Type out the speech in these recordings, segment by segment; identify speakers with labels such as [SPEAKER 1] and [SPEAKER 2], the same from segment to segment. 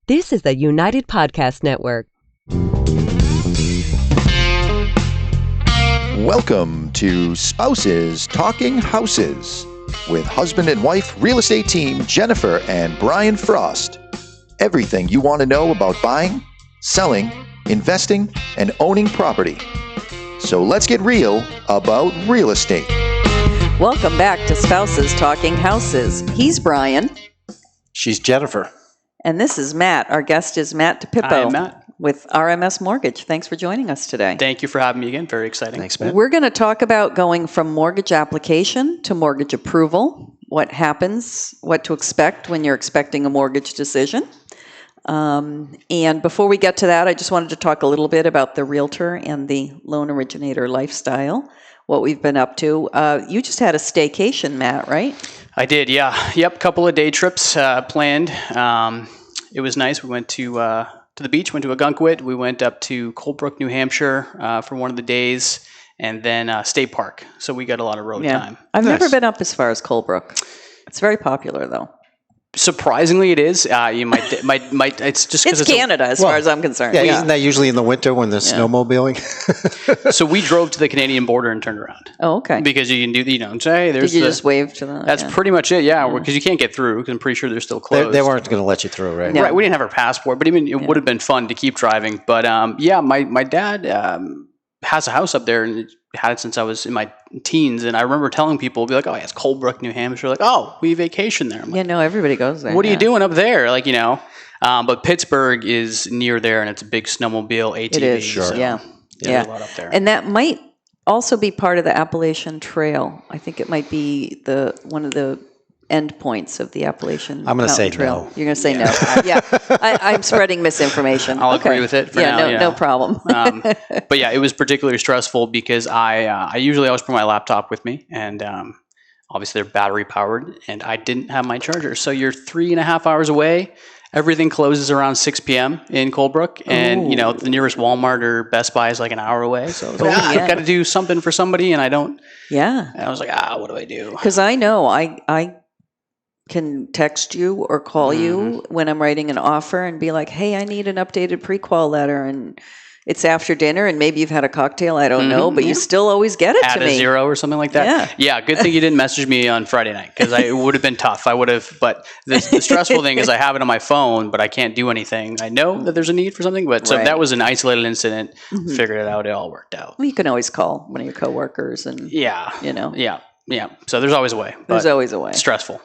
[SPEAKER 1] This is the United Podcast Network.
[SPEAKER 2] Welcome to Spouses Talking Houses with husband and wife real estate team Jennifer and Brian Frost. Everything you want to know about buying, selling, investing, and owning property. So let's get real about real estate.
[SPEAKER 3] Welcome back to Spouses Talking Houses. He's Brian.
[SPEAKER 4] She's Jennifer.
[SPEAKER 3] And this is Matt. Our guest is Matt DePippo.
[SPEAKER 5] Hi, I'm Matt.
[SPEAKER 3] With RMS Mortgage. Thanks for joining us today.
[SPEAKER 5] Thank you for having me again. Very exciting.
[SPEAKER 4] Thanks, Matt.
[SPEAKER 3] We're going to talk about going from mortgage application to mortgage approval, what happens, what to expect when you're expecting a mortgage decision. And before we get to that, I just wanted to talk a little bit about the realtor and the loan originator lifestyle, what we've been up to. You just had a staycation, Matt, right?
[SPEAKER 5] I did, yeah. Yep, couple of day trips planned. It was nice. We went to the beach, went to Agunquit. We went up to Colebrook, New Hampshire for one of the days, and then State Park. So we got a lot of road time.
[SPEAKER 3] I've never been up as far as Colebrook. It's very popular, though.
[SPEAKER 5] Surprisingly, it is. You might. It's just because
[SPEAKER 3] it's Canada, as far as I'm concerned.
[SPEAKER 4] Yeah, isn't that usually in the winter when there's snowmobiling?
[SPEAKER 5] So we drove to the Canadian border and turned around.
[SPEAKER 3] Oh, okay.
[SPEAKER 5] Because you can do, say, there's.
[SPEAKER 3] Did you just wave to them?
[SPEAKER 5] That's pretty much it. Yeah, because you can't get through. Because I'm pretty sure they're still closed.
[SPEAKER 4] They weren't going to let you through, right?
[SPEAKER 3] No.
[SPEAKER 5] Right. We didn't have our passport, but even it would have been fun to keep driving. But my dad has a house up there, and had it since I was in my teens. And I remember telling people, be like, "Oh, yeah, it's Colebrook, New Hampshire." Like, "Oh, we vacation there." I'm like,
[SPEAKER 3] no, everybody goes there.
[SPEAKER 5] What are you doing up there? Like, but Pittsburgh is near there, and it's a big snowmobile ATV.
[SPEAKER 3] It is,
[SPEAKER 4] sure.
[SPEAKER 5] So,
[SPEAKER 3] yeah.
[SPEAKER 5] There's a lot up there.
[SPEAKER 3] And that might also be part of the Appalachian Trail. I think it might be one of the end points of the Appalachian
[SPEAKER 4] I'm going to say
[SPEAKER 3] Trail.
[SPEAKER 4] no.
[SPEAKER 3] You're going to say no. Yeah. I'm spreading misinformation.
[SPEAKER 5] I'll agree with it for now.
[SPEAKER 3] No problem.
[SPEAKER 5] But yeah, it was particularly stressful because I usually always bring my laptop with me, and obviously they're battery powered, and I didn't have my charger. So you're 3.5 hours away. Everything closes around 6 p.m. in Colebrook, and the nearest Walmart or Best Buy is like an hour away. So I was like, I've got to do something for somebody, and I don't.
[SPEAKER 3] Yeah.
[SPEAKER 5] And I was like, what do I do?
[SPEAKER 3] Because I know I can text you or call you when I'm writing an offer and be like, hey, I need an updated pre-qual letter, and it's after dinner and maybe you've had a cocktail, I don't know, but you still always get it
[SPEAKER 5] Add
[SPEAKER 3] to me.
[SPEAKER 5] Add a zero or something like that. Yeah, good thing you didn't message me on Friday night, because it would have been tough. I would have, but the stressful thing is I have it on my phone, but I can't do anything. I know that there's a need for something, but so that was an isolated incident. Figured it out. It all worked out.
[SPEAKER 3] Well, you can always call one of your coworkers and,
[SPEAKER 5] Yeah. So there's always a way.
[SPEAKER 3] There's always a way.
[SPEAKER 5] Stressful.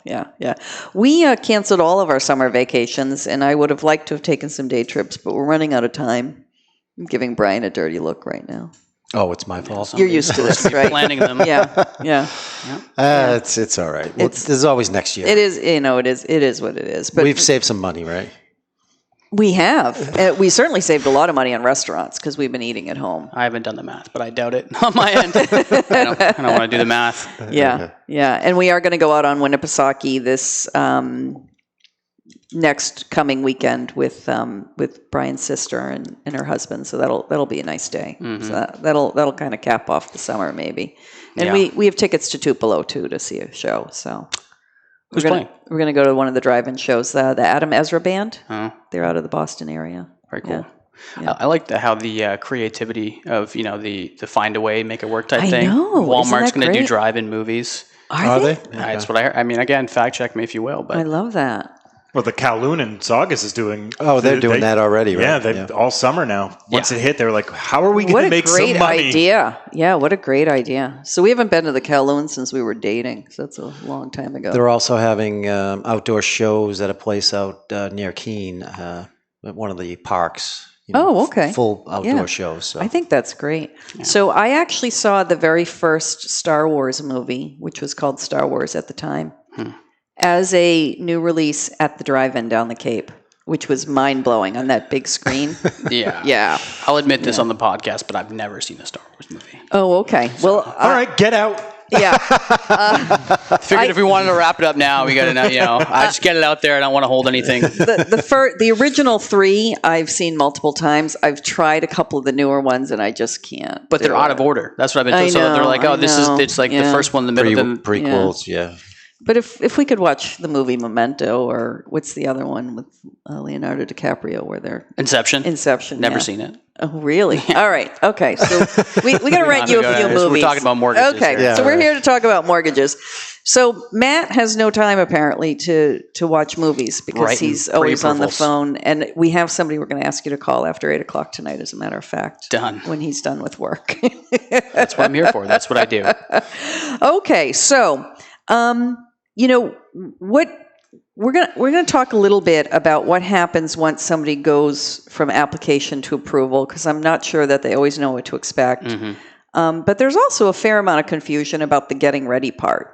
[SPEAKER 3] Yeah. We canceled all of our summer vacations, and I would have liked to have taken some day trips, but we're running out of time. I'm giving Brian a dirty look right now.
[SPEAKER 4] Oh, it's my fault.
[SPEAKER 3] You're used to this, right?
[SPEAKER 5] Planning them.
[SPEAKER 3] Yeah.
[SPEAKER 4] It's all right. Well, there's always next year.
[SPEAKER 3] It is. It is what it is. But
[SPEAKER 4] we've saved some money, right?
[SPEAKER 3] We have. We certainly saved a lot of money on restaurants because we've been eating at home.
[SPEAKER 5] I haven't done the math, but I doubt it on my end. I don't want to do the math.
[SPEAKER 3] Yeah. And we are going to go out on Winnipesaukee this next coming weekend with Brian's sister and her husband. So that'll be a nice day. So that'll kind of cap off the summer maybe. And we have tickets to Tupelo too to see a show. So.
[SPEAKER 5] Who's playing?
[SPEAKER 3] We're going to go to one of the drive-in shows, the Adam Ezra Band. They're out of the Boston area.
[SPEAKER 5] Very cool.
[SPEAKER 3] Yeah.
[SPEAKER 5] I like how the creativity of, the find a way, make it work type thing.
[SPEAKER 3] I know.
[SPEAKER 5] Walmart's going to do drive-in movies.
[SPEAKER 3] Are they?
[SPEAKER 5] That's what I heard. I mean, again, fact check me if you will. But
[SPEAKER 3] I love that.
[SPEAKER 6] Well, the Kowloon and Saugus is doing.
[SPEAKER 4] Oh, they're doing that already, right?
[SPEAKER 6] Yeah, all summer now. Once it hit, they were like, "How are we going to make some money?"
[SPEAKER 3] What a great idea! Yeah, what a great idea. So we haven't been to the Kowloon since we were dating. So that's a long time ago.
[SPEAKER 4] They're also having outdoor shows at a place out near Keene, at one of the parks.
[SPEAKER 3] Okay.
[SPEAKER 4] Full outdoor shows. So.
[SPEAKER 3] I think that's great. Yeah. So I actually saw the very first Star Wars movie, which was called Star Wars at the time. As a new release at the drive-in down the Cape, which was mind-blowing on that big screen. Yeah.
[SPEAKER 5] I'll admit this on the podcast, but I've never seen a Star Wars movie.
[SPEAKER 3] Oh, okay. Well,
[SPEAKER 6] all right, get out.
[SPEAKER 3] Yeah.
[SPEAKER 5] Figured if we wanted to wrap it up now, we got to, I just get it out there. I don't want to hold anything.
[SPEAKER 3] The original 3 I've seen multiple times. I've tried a couple of the newer ones, and I just can't.
[SPEAKER 5] But they're out of order. That's what I've been told. So they're like, it's like the first one in the middle.
[SPEAKER 4] Prequels, yeah.
[SPEAKER 3] But if we could watch the movie Memento, or what's the other one with Leonardo DiCaprio where they're
[SPEAKER 5] Inception.
[SPEAKER 3] Yeah.
[SPEAKER 5] Never seen it.
[SPEAKER 3] Oh, really? All right. Okay. So we got to rent you a few movies.
[SPEAKER 5] We're talking about mortgages.
[SPEAKER 3] Okay.
[SPEAKER 5] Here.
[SPEAKER 4] Yeah,
[SPEAKER 3] So we're
[SPEAKER 4] right.
[SPEAKER 3] here to talk about mortgages. So Matt has no time apparently to watch movies because
[SPEAKER 5] Right,
[SPEAKER 3] he's always on the
[SPEAKER 5] pre-approvals.
[SPEAKER 3] phone. And we have somebody we're going to ask you to call after 8:00 tonight, as a matter of fact.
[SPEAKER 5] Done.
[SPEAKER 3] When he's done with work.
[SPEAKER 5] That's what I'm here for. That's what I do.
[SPEAKER 3] Okay. So, what we're gonna talk a little bit about what happens once somebody goes from application to approval, because I'm not sure that they always know what to expect. But there's also a fair amount of confusion about the getting ready part.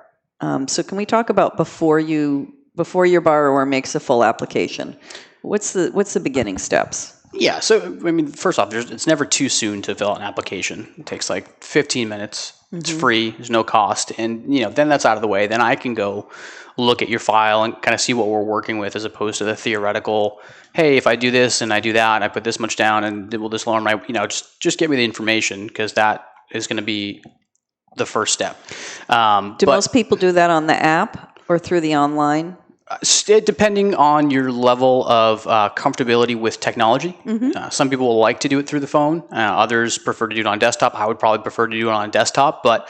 [SPEAKER 3] So can we talk about before your borrower makes a full application? What's the beginning steps?
[SPEAKER 5] Yeah. So, I mean, first off, it's never too soon to fill out an application. It takes like 15 minutes. It's free. There's no cost. And, then that's out of the way. Then I can go look at your file and kind of see what we're working with, as opposed to the theoretical, hey, if I do this and I do that, I put this much down and will this lower my, just get me the information, because that is going to be the first step.
[SPEAKER 3] Do most people do that on the app or through the online?
[SPEAKER 5] Depending on your level of comfortability with technology. Some people will like to do it through the phone. Others prefer to do it on desktop. I would probably prefer to do it on desktop, but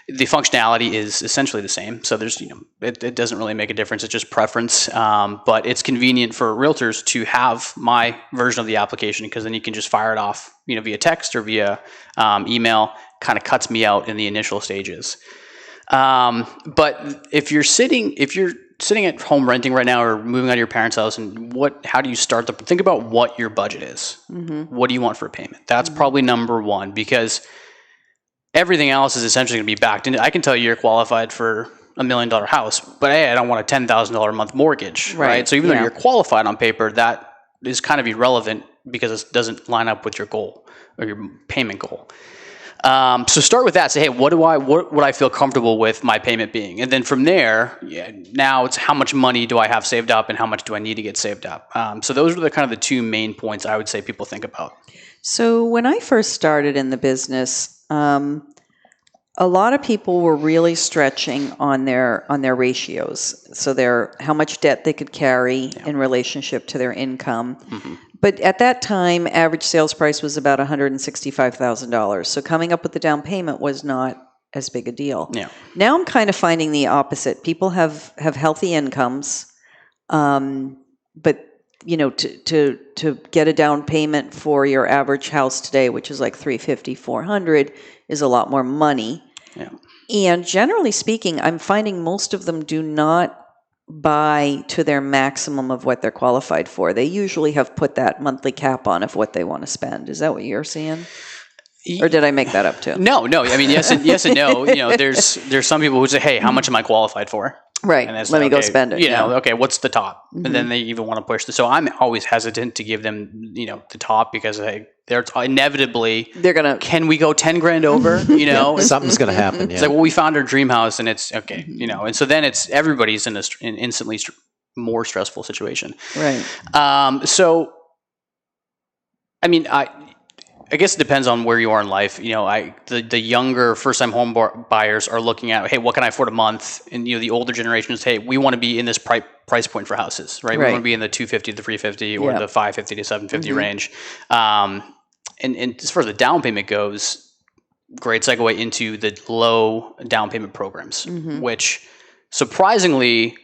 [SPEAKER 5] the functionality is essentially the same. So there's, it doesn't really make a difference. It's just preference. But it's convenient for realtors to have my version of the application, because then you can just fire it off, via text or via email. Kind of cuts me out in the initial stages. But if you're sitting at home renting right now, or moving out of your parents' house, and how do you start think about what your budget is. What do you want for a payment? That's probably number one, because everything else is essentially going to be backed into. I can tell you you're qualified for $1 million house, but hey, I don't want a $10,000 a month mortgage, right? So even though you're qualified on paper, that is kind of irrelevant, because it doesn't line up with your goal or your payment goal. So start with that. Say, hey, what would I feel comfortable with my payment being? And then from there, now it's how much money do I have saved up, and how much do I need to get saved up? So those are the kind of the two main points I would say people think about.
[SPEAKER 3] So when I first started in the business, a lot of people were really stretching on their ratios. So how much debt they could carry in relationship to their income. But at that time, average sales price was about $165,000. So coming up with the down payment was not as big a deal.
[SPEAKER 5] Yeah.
[SPEAKER 3] Now I'm kind of finding the opposite. People have healthy incomes, but to get a down payment for your average house today, which is like $350, $400, is a lot more money.
[SPEAKER 5] Yeah.
[SPEAKER 3] And generally speaking, I'm finding most of them do not buy to their maximum of what they're qualified for. They usually have put that monthly cap on of what they want to spend. Is that what you're seeing? Or did I make that up too?
[SPEAKER 5] No. I mean, yes and no. There's some people who say, hey, how much am I qualified for?
[SPEAKER 3] Right.
[SPEAKER 5] And
[SPEAKER 3] Let me go spend it.
[SPEAKER 5] Okay, what's the top? And then they even want to push this. So I'm always hesitant to give them, the top, because they're inevitably,
[SPEAKER 3] They're going to,
[SPEAKER 5] can we go 10 grand over?
[SPEAKER 4] Something's going to happen. Yeah.
[SPEAKER 5] It's like, well, we found our dream house, and it's okay, and so then everybody's in an instantly more stressful situation.
[SPEAKER 3] right.
[SPEAKER 5] So, I mean, I guess it depends on where you are in life. The younger first-time home buyers are looking at, hey, what can I afford a month? And the older generations, hey, we want to be in this price point for houses, right? We want to be in the 250 to 350 or the 550 to 750 range. And as far as the down payment goes, great segue into the low down payment programs, which surprisingly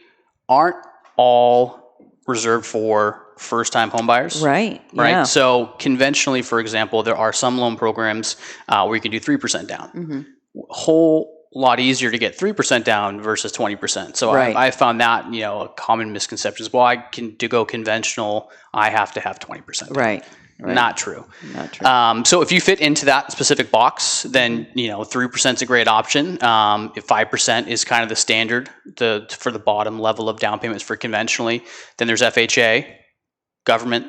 [SPEAKER 5] aren't all reserved for first-time home buyers.
[SPEAKER 3] Right.
[SPEAKER 5] Right.
[SPEAKER 3] Yeah.
[SPEAKER 5] So conventionally, for example, there are some loan programs where you can do 3% down. Whole lot easier to get 3% down versus 20%. So
[SPEAKER 3] Right.
[SPEAKER 5] I found that, a common misconception is, well, to go conventional, I have to have 20% down.
[SPEAKER 3] Right.
[SPEAKER 5] Not true.
[SPEAKER 3] Not true.
[SPEAKER 5] So if you fit into that specific box, then 3% is a great option. If 5% is kind of the standard for the bottom level of down payments for conventionally, then there's FHA, government.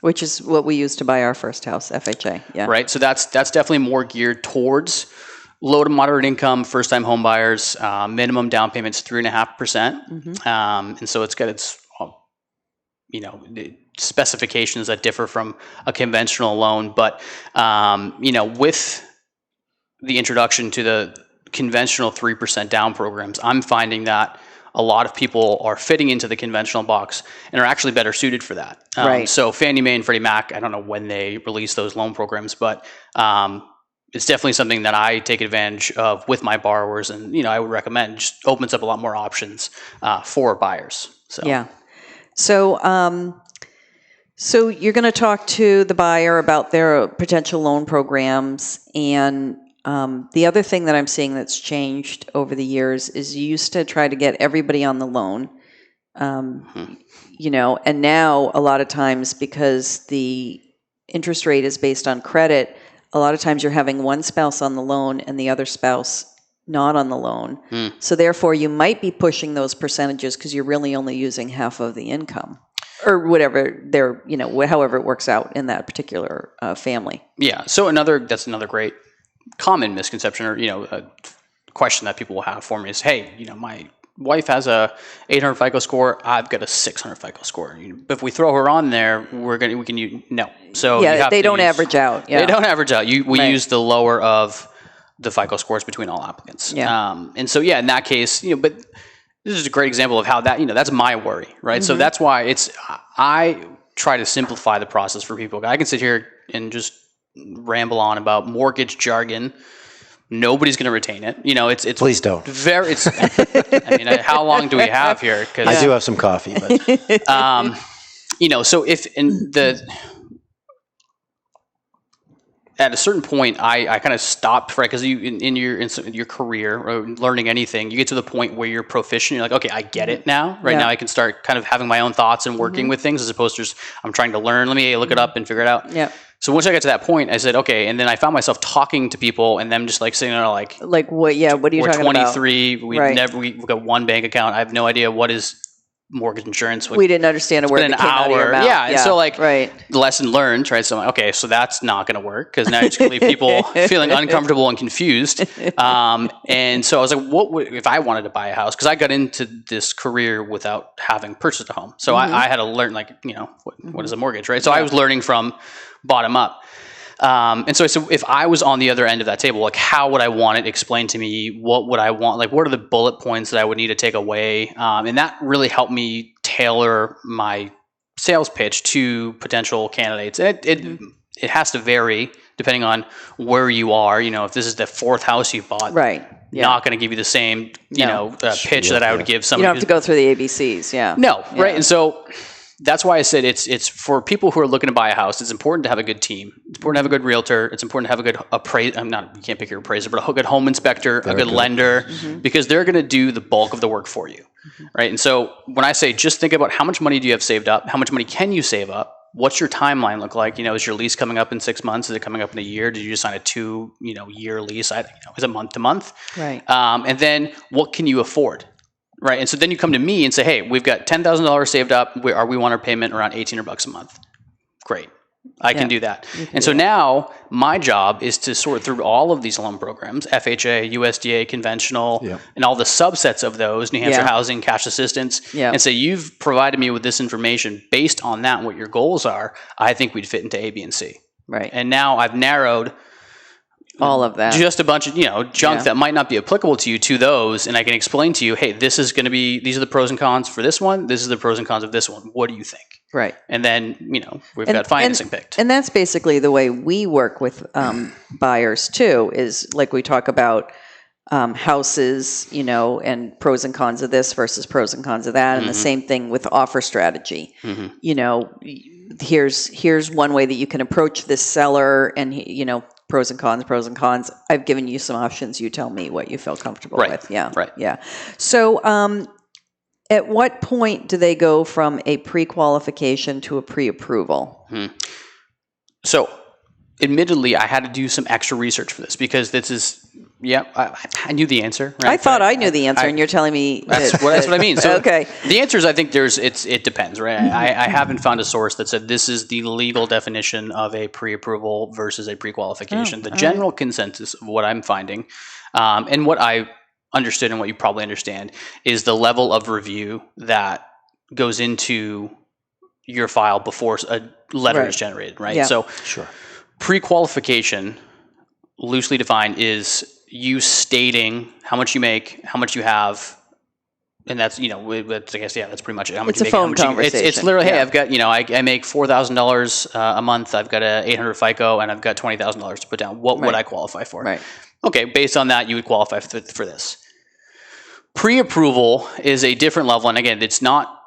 [SPEAKER 3] Which is what we used to buy our first house, FHA. Yeah.
[SPEAKER 5] Right. So that's definitely more geared towards low to moderate income first-time home buyers. Minimum down payments 3.5%, and so it's got its specifications that differ from a conventional loan. But with the introduction to the conventional 3% down programs, I'm finding that a lot of people are fitting into the conventional box and are actually better suited for that.
[SPEAKER 3] Right.
[SPEAKER 5] So Fannie Mae and Freddie Mac, I don't know when they release those loan programs, but it's definitely something that I take advantage of with my borrowers, and I would recommend. Just opens up a lot more options for buyers. So
[SPEAKER 3] Yeah. So you're going to talk to the buyer about their potential loan programs, and the other thing that I'm seeing that's changed over the years is you used to try to get everybody on the loan, and now a lot of times, because the interest rate is based on credit, a lot of times you're having one spouse on the loan and the other spouse not on the loan. So therefore you might be pushing those percentages because you're really only using half of the income. Or whatever however it works out in that particular family. Yeah.
[SPEAKER 5] So that's another great common misconception, or a question that people will have for me is, hey, my wife has a 800 FICO score. I've got a 600 FICO score. If we throw her on there, we can use no. So
[SPEAKER 3] they don't average out. Yeah.
[SPEAKER 5] They don't average out. We use the lower of the FICO scores between all applicants.
[SPEAKER 3] Yeah.
[SPEAKER 5] And so in that case, but this is a great example of how that, that's my worry, right? So that's why I try to simplify the process for people. I can sit here and just ramble on about mortgage jargon. Nobody's going to retain it. It's
[SPEAKER 4] Please don't.
[SPEAKER 5] How long do we have here? Cause,
[SPEAKER 4] I do have some coffee, but
[SPEAKER 5] so at a certain point, I kind of stopped, right? Because in your career or learning anything, you get to the point where you're proficient. You're like, okay, I get it now. Right now, I can start kind of having my own thoughts and working with things, as opposed to just I'm trying to learn. Let me look it up and figure it out.
[SPEAKER 3] Yeah.
[SPEAKER 5] So once I got to that point, I said, okay, and then I found myself talking to people and them just like sitting there like
[SPEAKER 3] what? Yeah, what are you talking about?
[SPEAKER 5] We're 23. We've got one bank account. I have no idea what is mortgage insurance.
[SPEAKER 3] We didn't understand a word that came out of your mouth.
[SPEAKER 5] Yeah, and so lesson learned, right? So I'm like, okay, so that's not going to work, because now you're just going to leave people feeling uncomfortable and confused. And so I was like, what would, if I wanted to buy a house? Because I got into this career without having purchased a home. So I had to learn, what is a mortgage, right? So I was learning from bottom up. And so if I was on the other end of that table, how would I want it explained to me? What would I want? What are the bullet points that I would need to take away? And that really helped me tailor my sales pitch to potential candidates. And it has to vary depending on where you are. If this is the fourth house you bought,
[SPEAKER 3] right? Yeah.
[SPEAKER 5] Not going to give you the same, pitch that I would give somebody.
[SPEAKER 3] You don't have to go through the ABCs. Yeah.
[SPEAKER 5] No. Yeah. Right. And so that's why I said it's for people who are looking to buy a house. It's important to have a good team. It's important to have a good realtor. It's important to have a good appraiser. You can't pick your appraiser, but a good home inspector, a good lender, because they're going to do the bulk of the work for you, right? And so when I say just think about how much money do you have saved up, how much money can you save up, what's your timeline look like? Is your lease coming up in 6 months? Is it coming up in a year? Did you just sign a 2-year lease? Is it month to month?
[SPEAKER 3] Right.
[SPEAKER 5] And then what can you afford? Right, and so then you come to me and say, "Hey, we've got $10,000 saved up. We want our payment around $1,800 a month." Great, I can do that. And so now my job is to sort through all of these loan programs: FHA, USDA, conventional, and all the subsets of those, New Hampshire housing, cash assistance, and say, "You've provided me with this information. Based on that, and what your goals are, I think we'd fit into A, B, and C."
[SPEAKER 3] Right.
[SPEAKER 5] And now I've narrowed
[SPEAKER 3] all of that,
[SPEAKER 5] just a bunch of junk that might not be applicable to you, to those, and I can explain to you, hey, these are the pros and cons for this one, this is the pros and cons of this one, what do you think?
[SPEAKER 3] Right.
[SPEAKER 5] And then we've got financing picked,
[SPEAKER 3] and that's basically the way we work with buyers too, is like we talk about houses, and pros and cons of this versus pros and cons of that, and the same thing with offer strategy. Here's one way that you can approach this seller, and pros and cons. I've given you some options. You tell me what you feel comfortable with. Yeah.
[SPEAKER 5] Right.
[SPEAKER 3] Yeah. So, at what point do they go from a pre-qualification to a pre-approval?
[SPEAKER 5] So, admittedly, I had to do some extra research for this, because this is, I knew the answer. Right?
[SPEAKER 3] I thought I knew the answer, and you're telling me
[SPEAKER 5] that's what I mean. So
[SPEAKER 3] okay.
[SPEAKER 5] The answer is, I think it depends, right? I haven't found a source that said this is the legal definition of a pre-approval versus a pre-qualification. The general consensus of what I'm finding, and what I understood and what you probably understand, is the level of review that goes into your file before a letter is generated, right?
[SPEAKER 3] Yeah.
[SPEAKER 5] So pre-qualification, loosely defined, is you stating how much you make, how much you have, and that's, I guess, that's pretty much it. How much
[SPEAKER 3] It's
[SPEAKER 5] you
[SPEAKER 3] a
[SPEAKER 5] make,
[SPEAKER 3] phone conversation.
[SPEAKER 5] It's literally, hey,
[SPEAKER 3] Yeah.
[SPEAKER 5] I've got, I make $4,000 a month. I've got a 800 FICO, and I've got $20,000 to put down. What would I qualify for?
[SPEAKER 3] Right.
[SPEAKER 5] Okay, based on that, you would qualify for this. Pre-approval is a different level, and again, it's not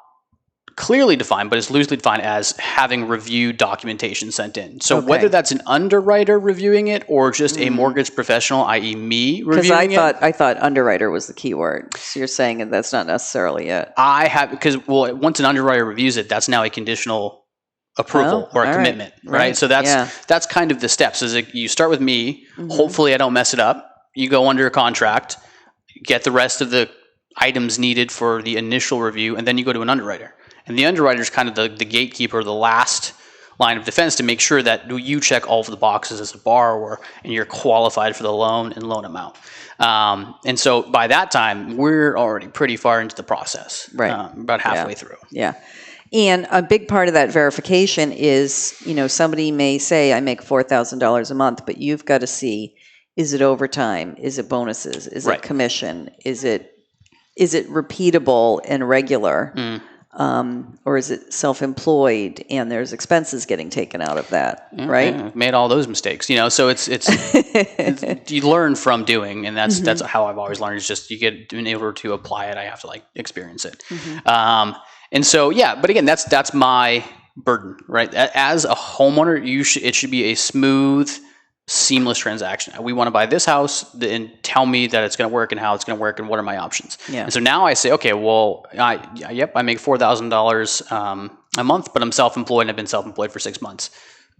[SPEAKER 5] clearly defined, but it's loosely defined as having reviewed documentation sent in. So whether that's an underwriter reviewing it or just a mortgage professional, i.e. me reviewing it.
[SPEAKER 3] Because I thought underwriter was the key word. So you're saying that that's not necessarily it.
[SPEAKER 5] Once an underwriter reviews it, that's now a conditional approval or a commitment, right? So that's kind of the steps. Is you start with me. Hopefully I don't mess it up. You go under a contract, get the rest of the items needed for the initial review, and then you go to an underwriter. And the underwriter is kind of the gatekeeper, the last line of defense to make sure that you check all of the boxes as a borrower and you're qualified for the loan and loan amount. And so by that time, we're already pretty far into the process, about halfway through.
[SPEAKER 3] Yeah. And a big part of that verification is, somebody may say, I make $4,000 a month, but you've got to see, is it overtime? Is it bonuses? Is it commission? Is it repeatable and regular? Or is it self-employed and there's expenses getting taken out of that, right?
[SPEAKER 5] Yeah, made all those mistakes, so it's you learn from doing, and that's how I've always learned. Is just in order to apply it, I have to experience it. And so but again, that's my burden, right? As a homeowner, it should be a smooth, seamless transaction. We want to buy this house, and tell me that it's going to work and how it's going to work and what are my options. And so now I say, okay, well, I make $4,000 a month, but I'm self-employed and I've been self-employed for 6 months.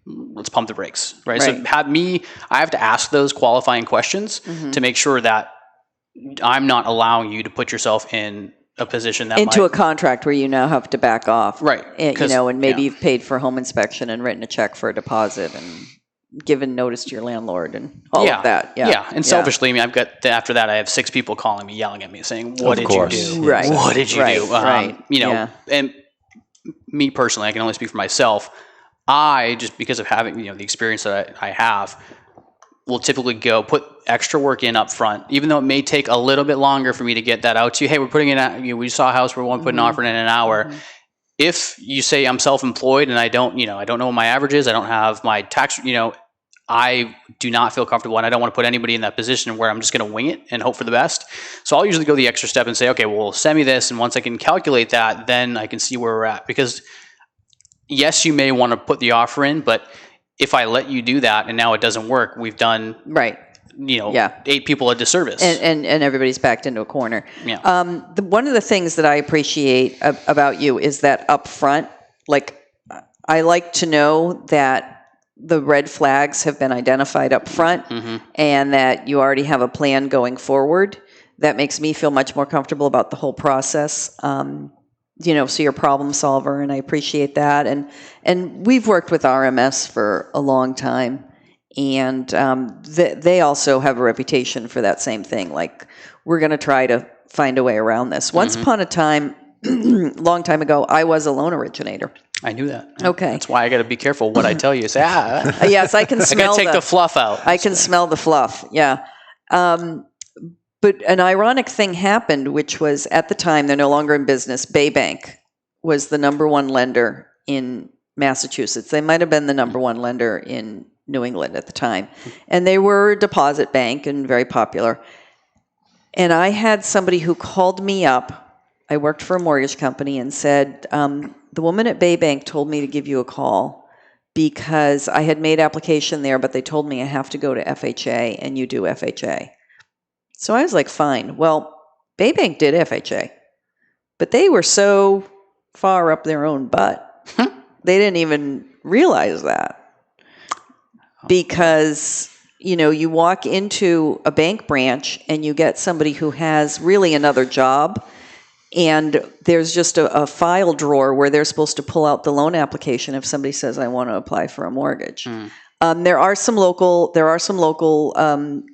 [SPEAKER 5] Let's pump the brakes, right? So I have to ask those qualifying questions to make sure that I'm not allowing you to put yourself in a position that
[SPEAKER 3] into a contract where you now have to back off,
[SPEAKER 5] right?
[SPEAKER 3] And maybe you've paid for home inspection and written a check for a deposit and given notice to your landlord and all of that.
[SPEAKER 5] And selfishly, I've got, after that, I have 6 people calling me, yelling at me, saying, what did you do?
[SPEAKER 3] Right.
[SPEAKER 5] What did you do?
[SPEAKER 3] Right.
[SPEAKER 5] And me personally, I can only speak for myself. I, just because of having, the experience that I have, will typically put extra work in up front, even though it may take a little bit longer for me to get that out to you. Hey, we're putting in, we saw a house, we want to put an offer in an hour. If you say I'm self-employed and I don't know what my average is, I don't have my tax, I do not feel comfortable, and I don't want to put anybody in that position where I'm just going to wing it and hope for the best. So I'll usually go the extra step and say, okay, well, send me this, and once I can calculate that, then I can see where we're at. Because yes, you may want to put the offer in, but if I let you do that and now it doesn't work, we've done 8 people a disservice,
[SPEAKER 3] and everybody's backed into a corner. One of the things that I appreciate about you is that up front, I like to know that the red flags have been identified up front and that you already have a plan going forward. That makes me feel much more comfortable about the whole process. So you're a problem solver, and I appreciate that. And we've worked with RMS for a long time, and they also have a reputation for that same thing. We're going to try to find a way around this. Once upon a time, long time ago, I was a loan originator.
[SPEAKER 5] I knew that.
[SPEAKER 3] Okay.
[SPEAKER 5] That's why I got to be careful what I tell you. Say,
[SPEAKER 3] yes, I can smell.
[SPEAKER 5] I got to take the fluff out.
[SPEAKER 3] I can smell the fluff. Yeah. But an ironic thing happened, which was at the time, they're no longer in business. Bay Bank was the number one lender in Massachusetts. They might have been the number one lender in New England at the time. And they were a deposit bank and very popular. And I had somebody who called me up. I worked for a mortgage company and said, the woman at Bay Bank told me to give you a call because I had made application there, but they told me I have to go to FHA, and you do FHA. So I was like, fine. Well, Bay Bank did FHA, but they were so far up their own butt, they didn't even realize that. Because, you walk into a bank branch and you get somebody who has really another job, and there's just a file drawer where they're supposed to pull out the loan application if somebody says, I want to apply for a mortgage. There are some local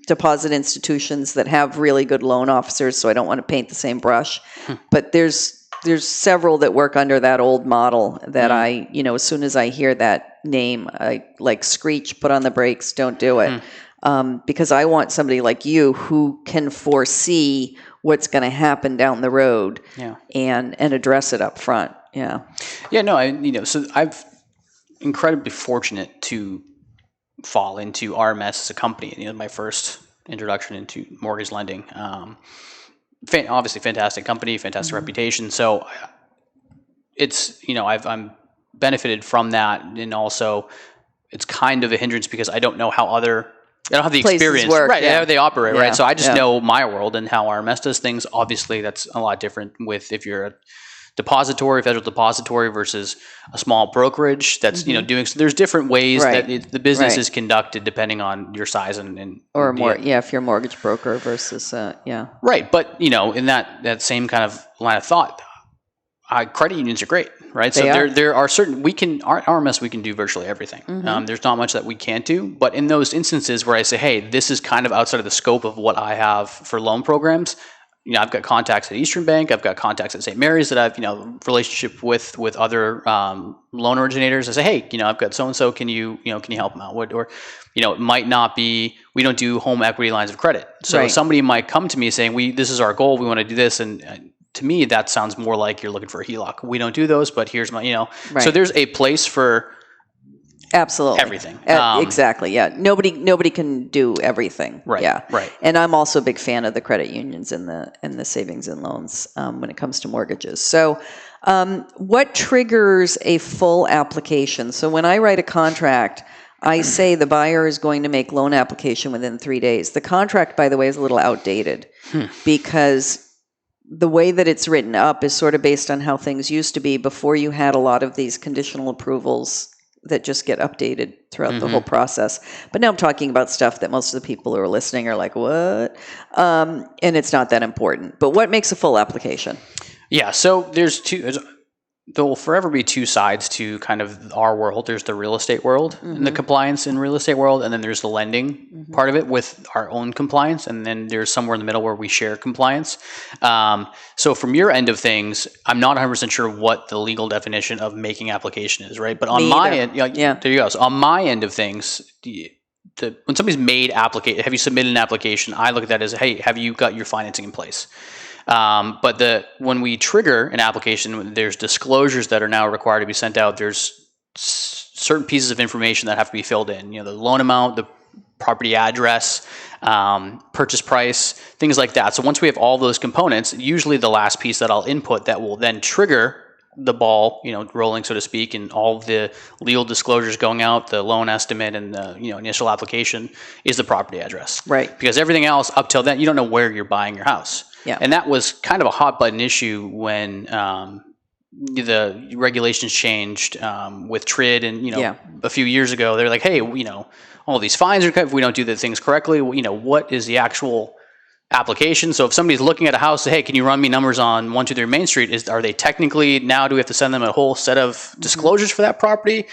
[SPEAKER 3] deposit institutions that have really good loan officers, so I don't want to paint the same brush. But there's several that work under that old model that as soon as I hear that name, I screech, put on the brakes, don't do it. because I want somebody like you who can foresee what's going to happen down the road and address it up front. Yeah.
[SPEAKER 5] Yeah, no, so I've incredibly fortunate to fall into RMS as a company. My first introduction into mortgage lending. Obviously fantastic company, fantastic reputation. So it's, I'm benefited from that. And also it's kind of a hindrance because I don't know how I don't have the
[SPEAKER 3] Places
[SPEAKER 5] experience,
[SPEAKER 3] work,
[SPEAKER 5] right? How they operate, right? So I just
[SPEAKER 3] yeah.
[SPEAKER 5] know my world and how RMS does things. Obviously that's a lot different with if you're a depository, federal depository versus a small brokerage that's, doing, so there's different ways that the business is conducted depending on your size and
[SPEAKER 3] or more, if you're a mortgage broker versus,
[SPEAKER 5] Right. But, in that same kind of line of thought, credit unions are great, right? So there are certain, RMS, we can do virtually everything. There's not much that we can't do, but in those instances where I say, hey, this is kind of outside of the scope of what I have for loan programs, I've got contacts at Eastern Bank. I've got contacts at St. Mary's that I've, relationship with other loan originators. I say, hey, I've got so-and-so. Can you help them out? Or, it might not be, we don't do home equity lines of credit. So somebody might come to me saying, this is our goal. We want to do this. And to me, that sounds more like you're looking for a HELOC. We don't do those, but here's my, so there's a place for
[SPEAKER 3] absolutely
[SPEAKER 5] everything.
[SPEAKER 3] Exactly. Yeah. Nobody can do everything.
[SPEAKER 5] Right.
[SPEAKER 3] Yeah.
[SPEAKER 5] Right.
[SPEAKER 3] And I'm also a big fan of the credit unions and the savings and loans when it comes to mortgages. So, what triggers a full application? So when I write a contract, I say the buyer is going to make loan application within 3 days. The contract, by the way, is a little outdated because the way that it's written up is sort of based on how things used to be before you had a lot of these conditional approvals that just get updated throughout the whole process. But now I'm talking about stuff that most of the people who are listening are like, what? And it's not that important. But what makes a full application?
[SPEAKER 5] Yeah, so there will forever be two sides to kind of our world. There's the real estate world and the compliance in real estate world, and then there's the lending part of it with our own compliance, and then there's somewhere in the middle where we share compliance. So from your end of things, I'm not 100% sure what the legal definition of making application is, right? But on my end, there you go. So on my end of things, when somebody's made application, have you submitted an application? I look at that as, hey, have you got your financing in place? But when we trigger an application, there's disclosures that are now required to be sent out. There's certain pieces of information that have to be filled in. The loan amount, the property address, purchase price, things like that. So once we have all those components, usually the last piece that I'll input that will then trigger the ball, rolling, so to speak, and all of the legal disclosures going out, the loan estimate and the, initial application is the property address.
[SPEAKER 3] Right.
[SPEAKER 5] Because everything else up till then, you don't know where you're buying your house.
[SPEAKER 3] Yeah.
[SPEAKER 5] And that was kind of a hot button issue when the regulations changed with TRID and, a few years ago. They're like, hey, all these fines are cut if we don't do the things correctly. What is the actual application? So if somebody's looking at a house, hey, can you run me numbers on 123 Main Street? Are they technically, now do we have to send them a whole set of disclosures for that property?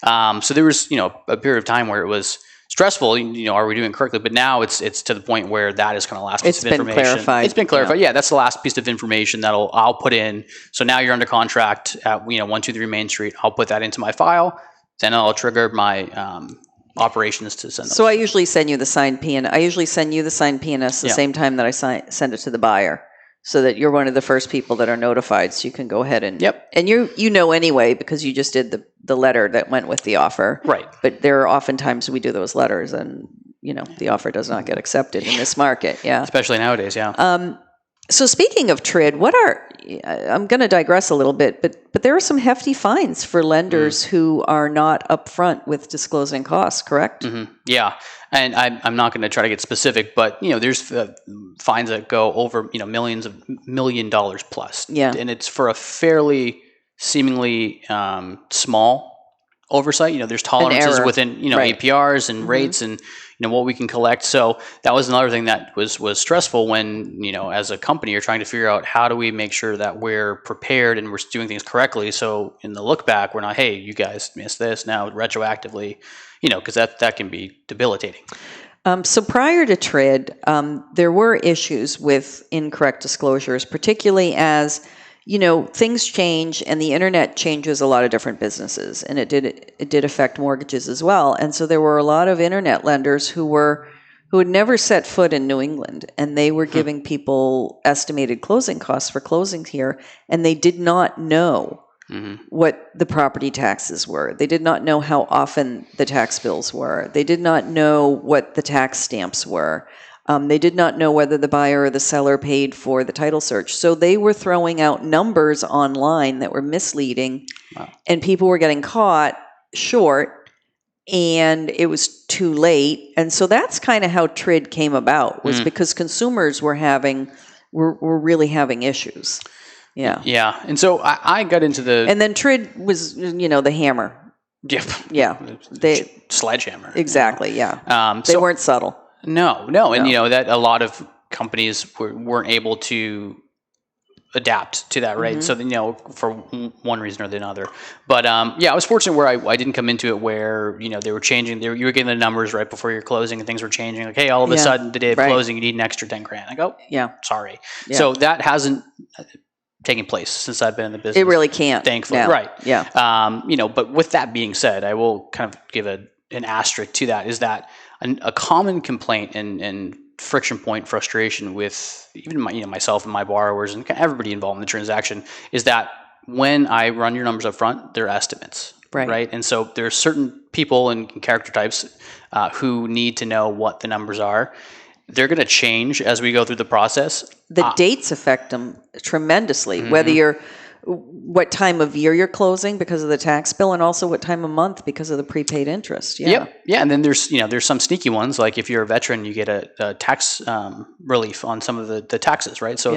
[SPEAKER 5] So there was, a period of time where it was stressful, are we doing correctly? But now it's to the point where that is kind of the last piece of information.
[SPEAKER 3] Clarified.
[SPEAKER 5] It's been clarified. Yeah, that's the last piece of information that I'll put in. So now you're under contract at 123 Main Street. I'll put that into my file. Then I'll trigger my operations to send those.
[SPEAKER 3] So I usually send you the signed PNS. I usually send you the signed PNS the same time that I send it to the buyer, so that you're one of the first people that are notified. So you can go ahead and and you know anyway because you just did the letter that went with the offer.
[SPEAKER 5] Right.
[SPEAKER 3] But there are oftentimes we do those letters and the offer does not get accepted in this market. Yeah.
[SPEAKER 5] Especially nowadays. Yeah.
[SPEAKER 3] So speaking of TRID, I'm going to digress a little bit, but there are some hefty fines for lenders who are not upfront with disclosing costs, correct?
[SPEAKER 5] Yeah. And I'm not going to try to get specific, but, there's fines that go over, millions of $1 million plus.
[SPEAKER 3] Yeah.
[SPEAKER 5] And it's for a fairly seemingly small oversight. There's tolerances within, APRs and rates and, what we can collect. So that was another thing that was stressful when, as a company, you're trying to figure out how do we make sure that we're prepared and we're doing things correctly. So in the look back, we're not, hey, you guys missed this now retroactively, because that can be debilitating.
[SPEAKER 3] So prior to TRID, there were issues with incorrect disclosures, particularly as things change and the internet changes a lot of different businesses, and it did affect mortgages as well. And so there were a lot of internet lenders who were who had never set foot in New England, and they were giving people estimated closing costs for closings here, and they did not know what the property taxes were. They did not know how often the tax bills were. They did not know what the tax stamps were. They did not know whether the buyer or the seller paid for the title search. So they were throwing out numbers online that were misleading, and people were getting caught short, and it was too late. And so that's kind of how TRID came about, was because consumers were really having issues. Yeah.
[SPEAKER 5] Yeah. And so I got into the...
[SPEAKER 3] And then TRID was, the hammer.
[SPEAKER 5] Yep.
[SPEAKER 3] Yeah.
[SPEAKER 5] Sledgehammer.
[SPEAKER 3] Exactly, yeah. They weren't subtle.
[SPEAKER 5] No. And, that a lot of companies weren't able to adapt to that, right? So, for one reason or another. But, I was fortunate where I didn't come into it where, they were changing. You were getting the numbers right before your closing and things were changing. Like, hey, all of a sudden, the day of closing, you need an extra 10 grand. I go, sorry. Yeah. So that hasn't taken place since I've been in the business.
[SPEAKER 3] It really can't.
[SPEAKER 5] Thankfully.
[SPEAKER 3] No.
[SPEAKER 5] Right.
[SPEAKER 3] Yeah.
[SPEAKER 5] But with that being said, I will kind of give an asterisk to that, is that a common complaint and friction point, frustration with even myself and my borrowers and everybody involved in the transaction is that when I run your numbers up front, they're estimates, right? And so there are certain people and character types who need to know what the numbers are. They're going to change as we go through the process.
[SPEAKER 3] The dates affect them tremendously, whether what time of year you're closing because of the tax bill, and also what time of month because of the prepaid interest. Yeah.
[SPEAKER 5] Yep. Yeah. And then there's some sneaky ones, like if you're a veteran, you get a tax relief on some of the taxes, right? So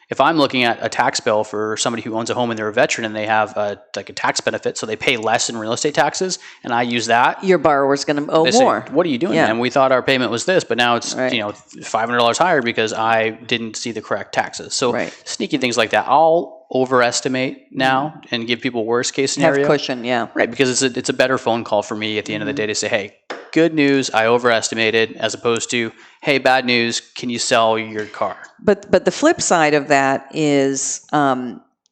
[SPEAKER 5] if I'm looking at a tax bill for somebody who owns a home and they're a veteran and they have a tax benefit, so they pay less in real estate taxes, and I use that,
[SPEAKER 3] your borrower's going to owe more.
[SPEAKER 5] Say, what are you doing? And we thought our payment was this, but now it's $500 higher because I didn't see the correct taxes. So sneaky things like that. I'll overestimate now and give people worst case scenario.
[SPEAKER 3] Have cushion, right?
[SPEAKER 5] Because it's a better phone call for me at the end of the day to say, hey, good news, I overestimated, as opposed to, hey, bad news, can you sell your car?
[SPEAKER 3] But the flip side of that is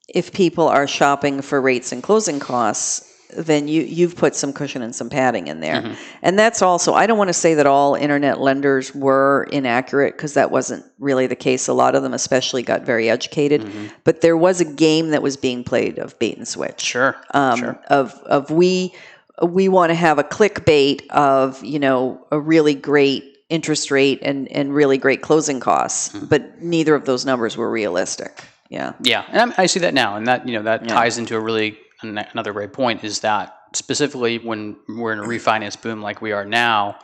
[SPEAKER 3] if people are shopping for rates and closing costs, then you've put some cushion and some padding in there. And that's also, I don't want to say that all internet lenders were inaccurate, because that wasn't really the case. A lot of them especially got very educated. But there was a game that was being played of bait and switch.
[SPEAKER 5] Sure.
[SPEAKER 3] Of we want to have a clickbait of, a really great interest rate and really great closing costs, but neither of those numbers were realistic. Yeah. Yeah.
[SPEAKER 5] And I see that now. And that, that ties into another great point, is that specifically when we're in a refinance boom like we are now,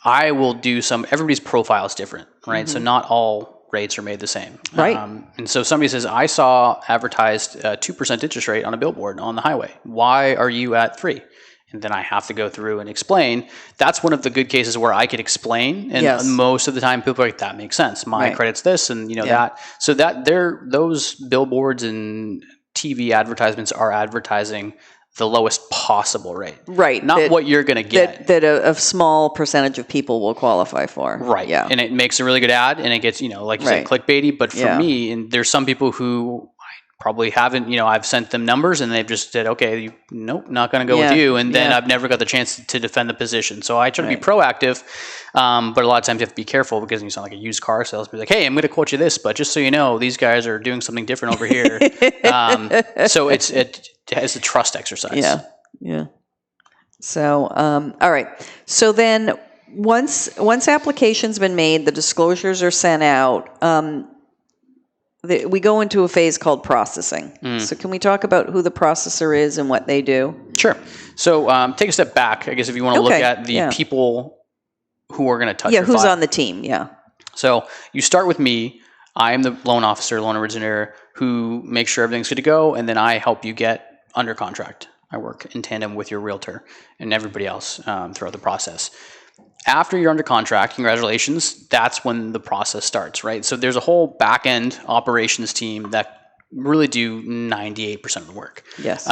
[SPEAKER 5] I will do everybody's profile is different, right? So not all rates are made the same.
[SPEAKER 3] Right.
[SPEAKER 5] And so somebody says, I saw advertised a 2% interest rate on a billboard on the highway. Why are you at 3%? And then I have to go through and explain. That's one of the good cases where I could explain. And most of the time people are like, that makes sense. My credit's this and that. So those billboards and TV advertisements are advertising the lowest possible rate.
[SPEAKER 3] Right.
[SPEAKER 5] Not what you're going to get.
[SPEAKER 3] That a small percentage of people will qualify for.
[SPEAKER 5] Right. Yeah. And it makes a really good ad, and it gets, like you said, clickbaity. But for me, and there's some people who I probably haven't, I've sent them numbers and they've just said, okay, nope, not going to go with you. And then I've never got the chance to defend the position. So I try to be proactive. But a lot of times you have to be careful, because you sound like a used car salesman. Like, hey, I'm going to quote you this, but just so you know, these guys are doing something different over here. So it has a trust exercise.
[SPEAKER 3] Yeah. So, all right. So then once application's been made, the disclosures are sent out, we go into a phase called processing. So can we talk about who the processor is and what they do?
[SPEAKER 5] Sure. So take a step back, I guess, if you want to look at the people who are going to touch your
[SPEAKER 3] who's
[SPEAKER 5] file.
[SPEAKER 3] on the team,
[SPEAKER 5] So you start with me. I am the loan officer, loan originator, who makes sure everything's good to go, and then I help you get under contract. I work in tandem with your realtor and everybody else throughout the process. After you're under contract, congratulations, that's when the process starts, right? So there's a whole back-end operations team that really do 98% of the work.
[SPEAKER 3] Yes.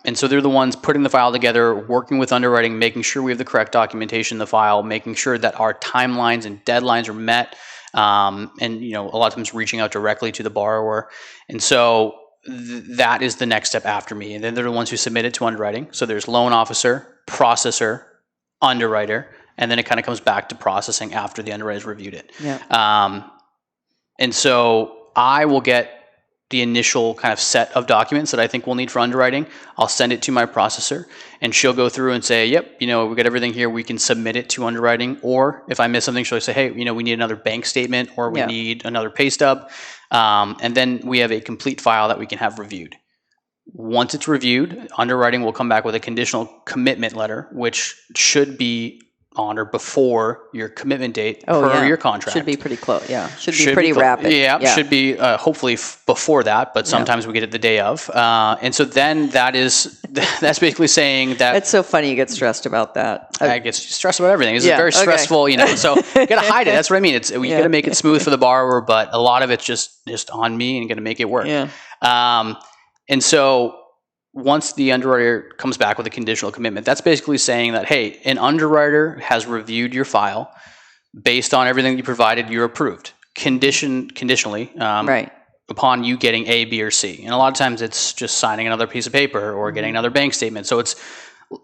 [SPEAKER 5] And so they're the ones putting the file together, working with underwriting, making sure we have the correct documentation in the file, making sure that our timelines and deadlines are met, and a lot of times reaching out directly to the borrower. And so that is the next step after me. And then they're the ones who submit it to underwriting. So there's loan officer, processor, underwriter, and then it kind of comes back to processing after the underwriter's reviewed it.
[SPEAKER 3] Yeah.
[SPEAKER 5] And so I will get the initial kind of set of documents that I think we'll need for underwriting. I'll send it to my processor, and she'll go through and say, yep, we got everything here. We can submit it to underwriting. Or if I miss something, she'll say, hey, we need another bank statement, or we need another pay stub. And then we have a complete file that we can have reviewed. Once it's reviewed, underwriting will come back with a conditional commitment letter, which should be on or before your commitment date per your contract.
[SPEAKER 3] Should be pretty close. Yeah. Should be pretty rapid.
[SPEAKER 5] Yeah. Should be hopefully before that, but sometimes we get it the day of. And so then that's basically saying that.
[SPEAKER 3] It's so funny you get stressed about that.
[SPEAKER 5] I get stressed about everything. It's very stressful, so you got to hide it. That's what I mean. We got to make it smooth for the borrower, but a lot of it's just on me and got to make it work.
[SPEAKER 3] Yeah.
[SPEAKER 5] And so once the underwriter comes back with a conditional commitment, that's basically saying that, hey, an underwriter has reviewed your file based on everything you provided, you're approved. Conditionally, upon you getting A, B, or C. And a lot of times it's just signing another piece of paper or getting another bank statement. So it's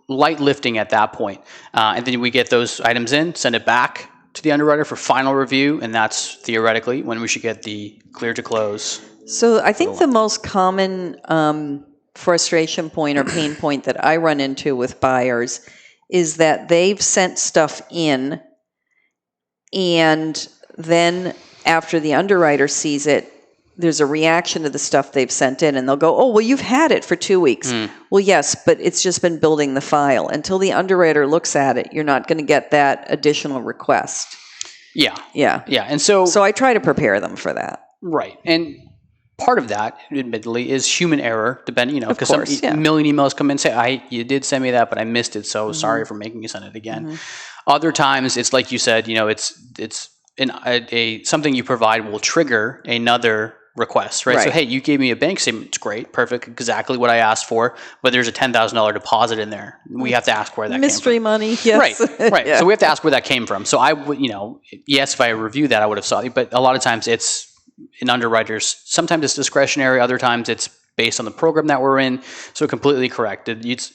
[SPEAKER 5] light lifting at that point. And then we get those items in, send it back to the underwriter for final review, and that's theoretically when we should get the clear to close.
[SPEAKER 3] So I think the most common frustration point or pain point that I run into with buyers is that they've sent stuff in, and then after the underwriter sees it, there's a reaction to the stuff they've sent in, and they'll go, oh, well, you've had it for 2 weeks. Well, yes, but it's just been building the file. Until the underwriter looks at it, you're not going to get that additional request.
[SPEAKER 5] Yeah. And
[SPEAKER 3] so I try to prepare them for that.
[SPEAKER 5] Right. And part of that, admittedly, is human error, depending, because a million emails come in and say, you did send me that, but I missed it, so sorry for making you send it again. Other times, it's like you said, it's something you provide will trigger another request, right? So, hey, you gave me a bank statement. It's great, perfect, exactly what I asked for, but there's a $10,000 deposit in there. We have to ask where that came from.
[SPEAKER 3] Mystery money, yes.
[SPEAKER 5] Right. So we have to ask where that came from. So I would, yes, if I reviewed that, I would have saw it, but a lot of times it's in underwriters, sometimes it's discretionary, other times it's based on the program that we're in. So completely correct. It's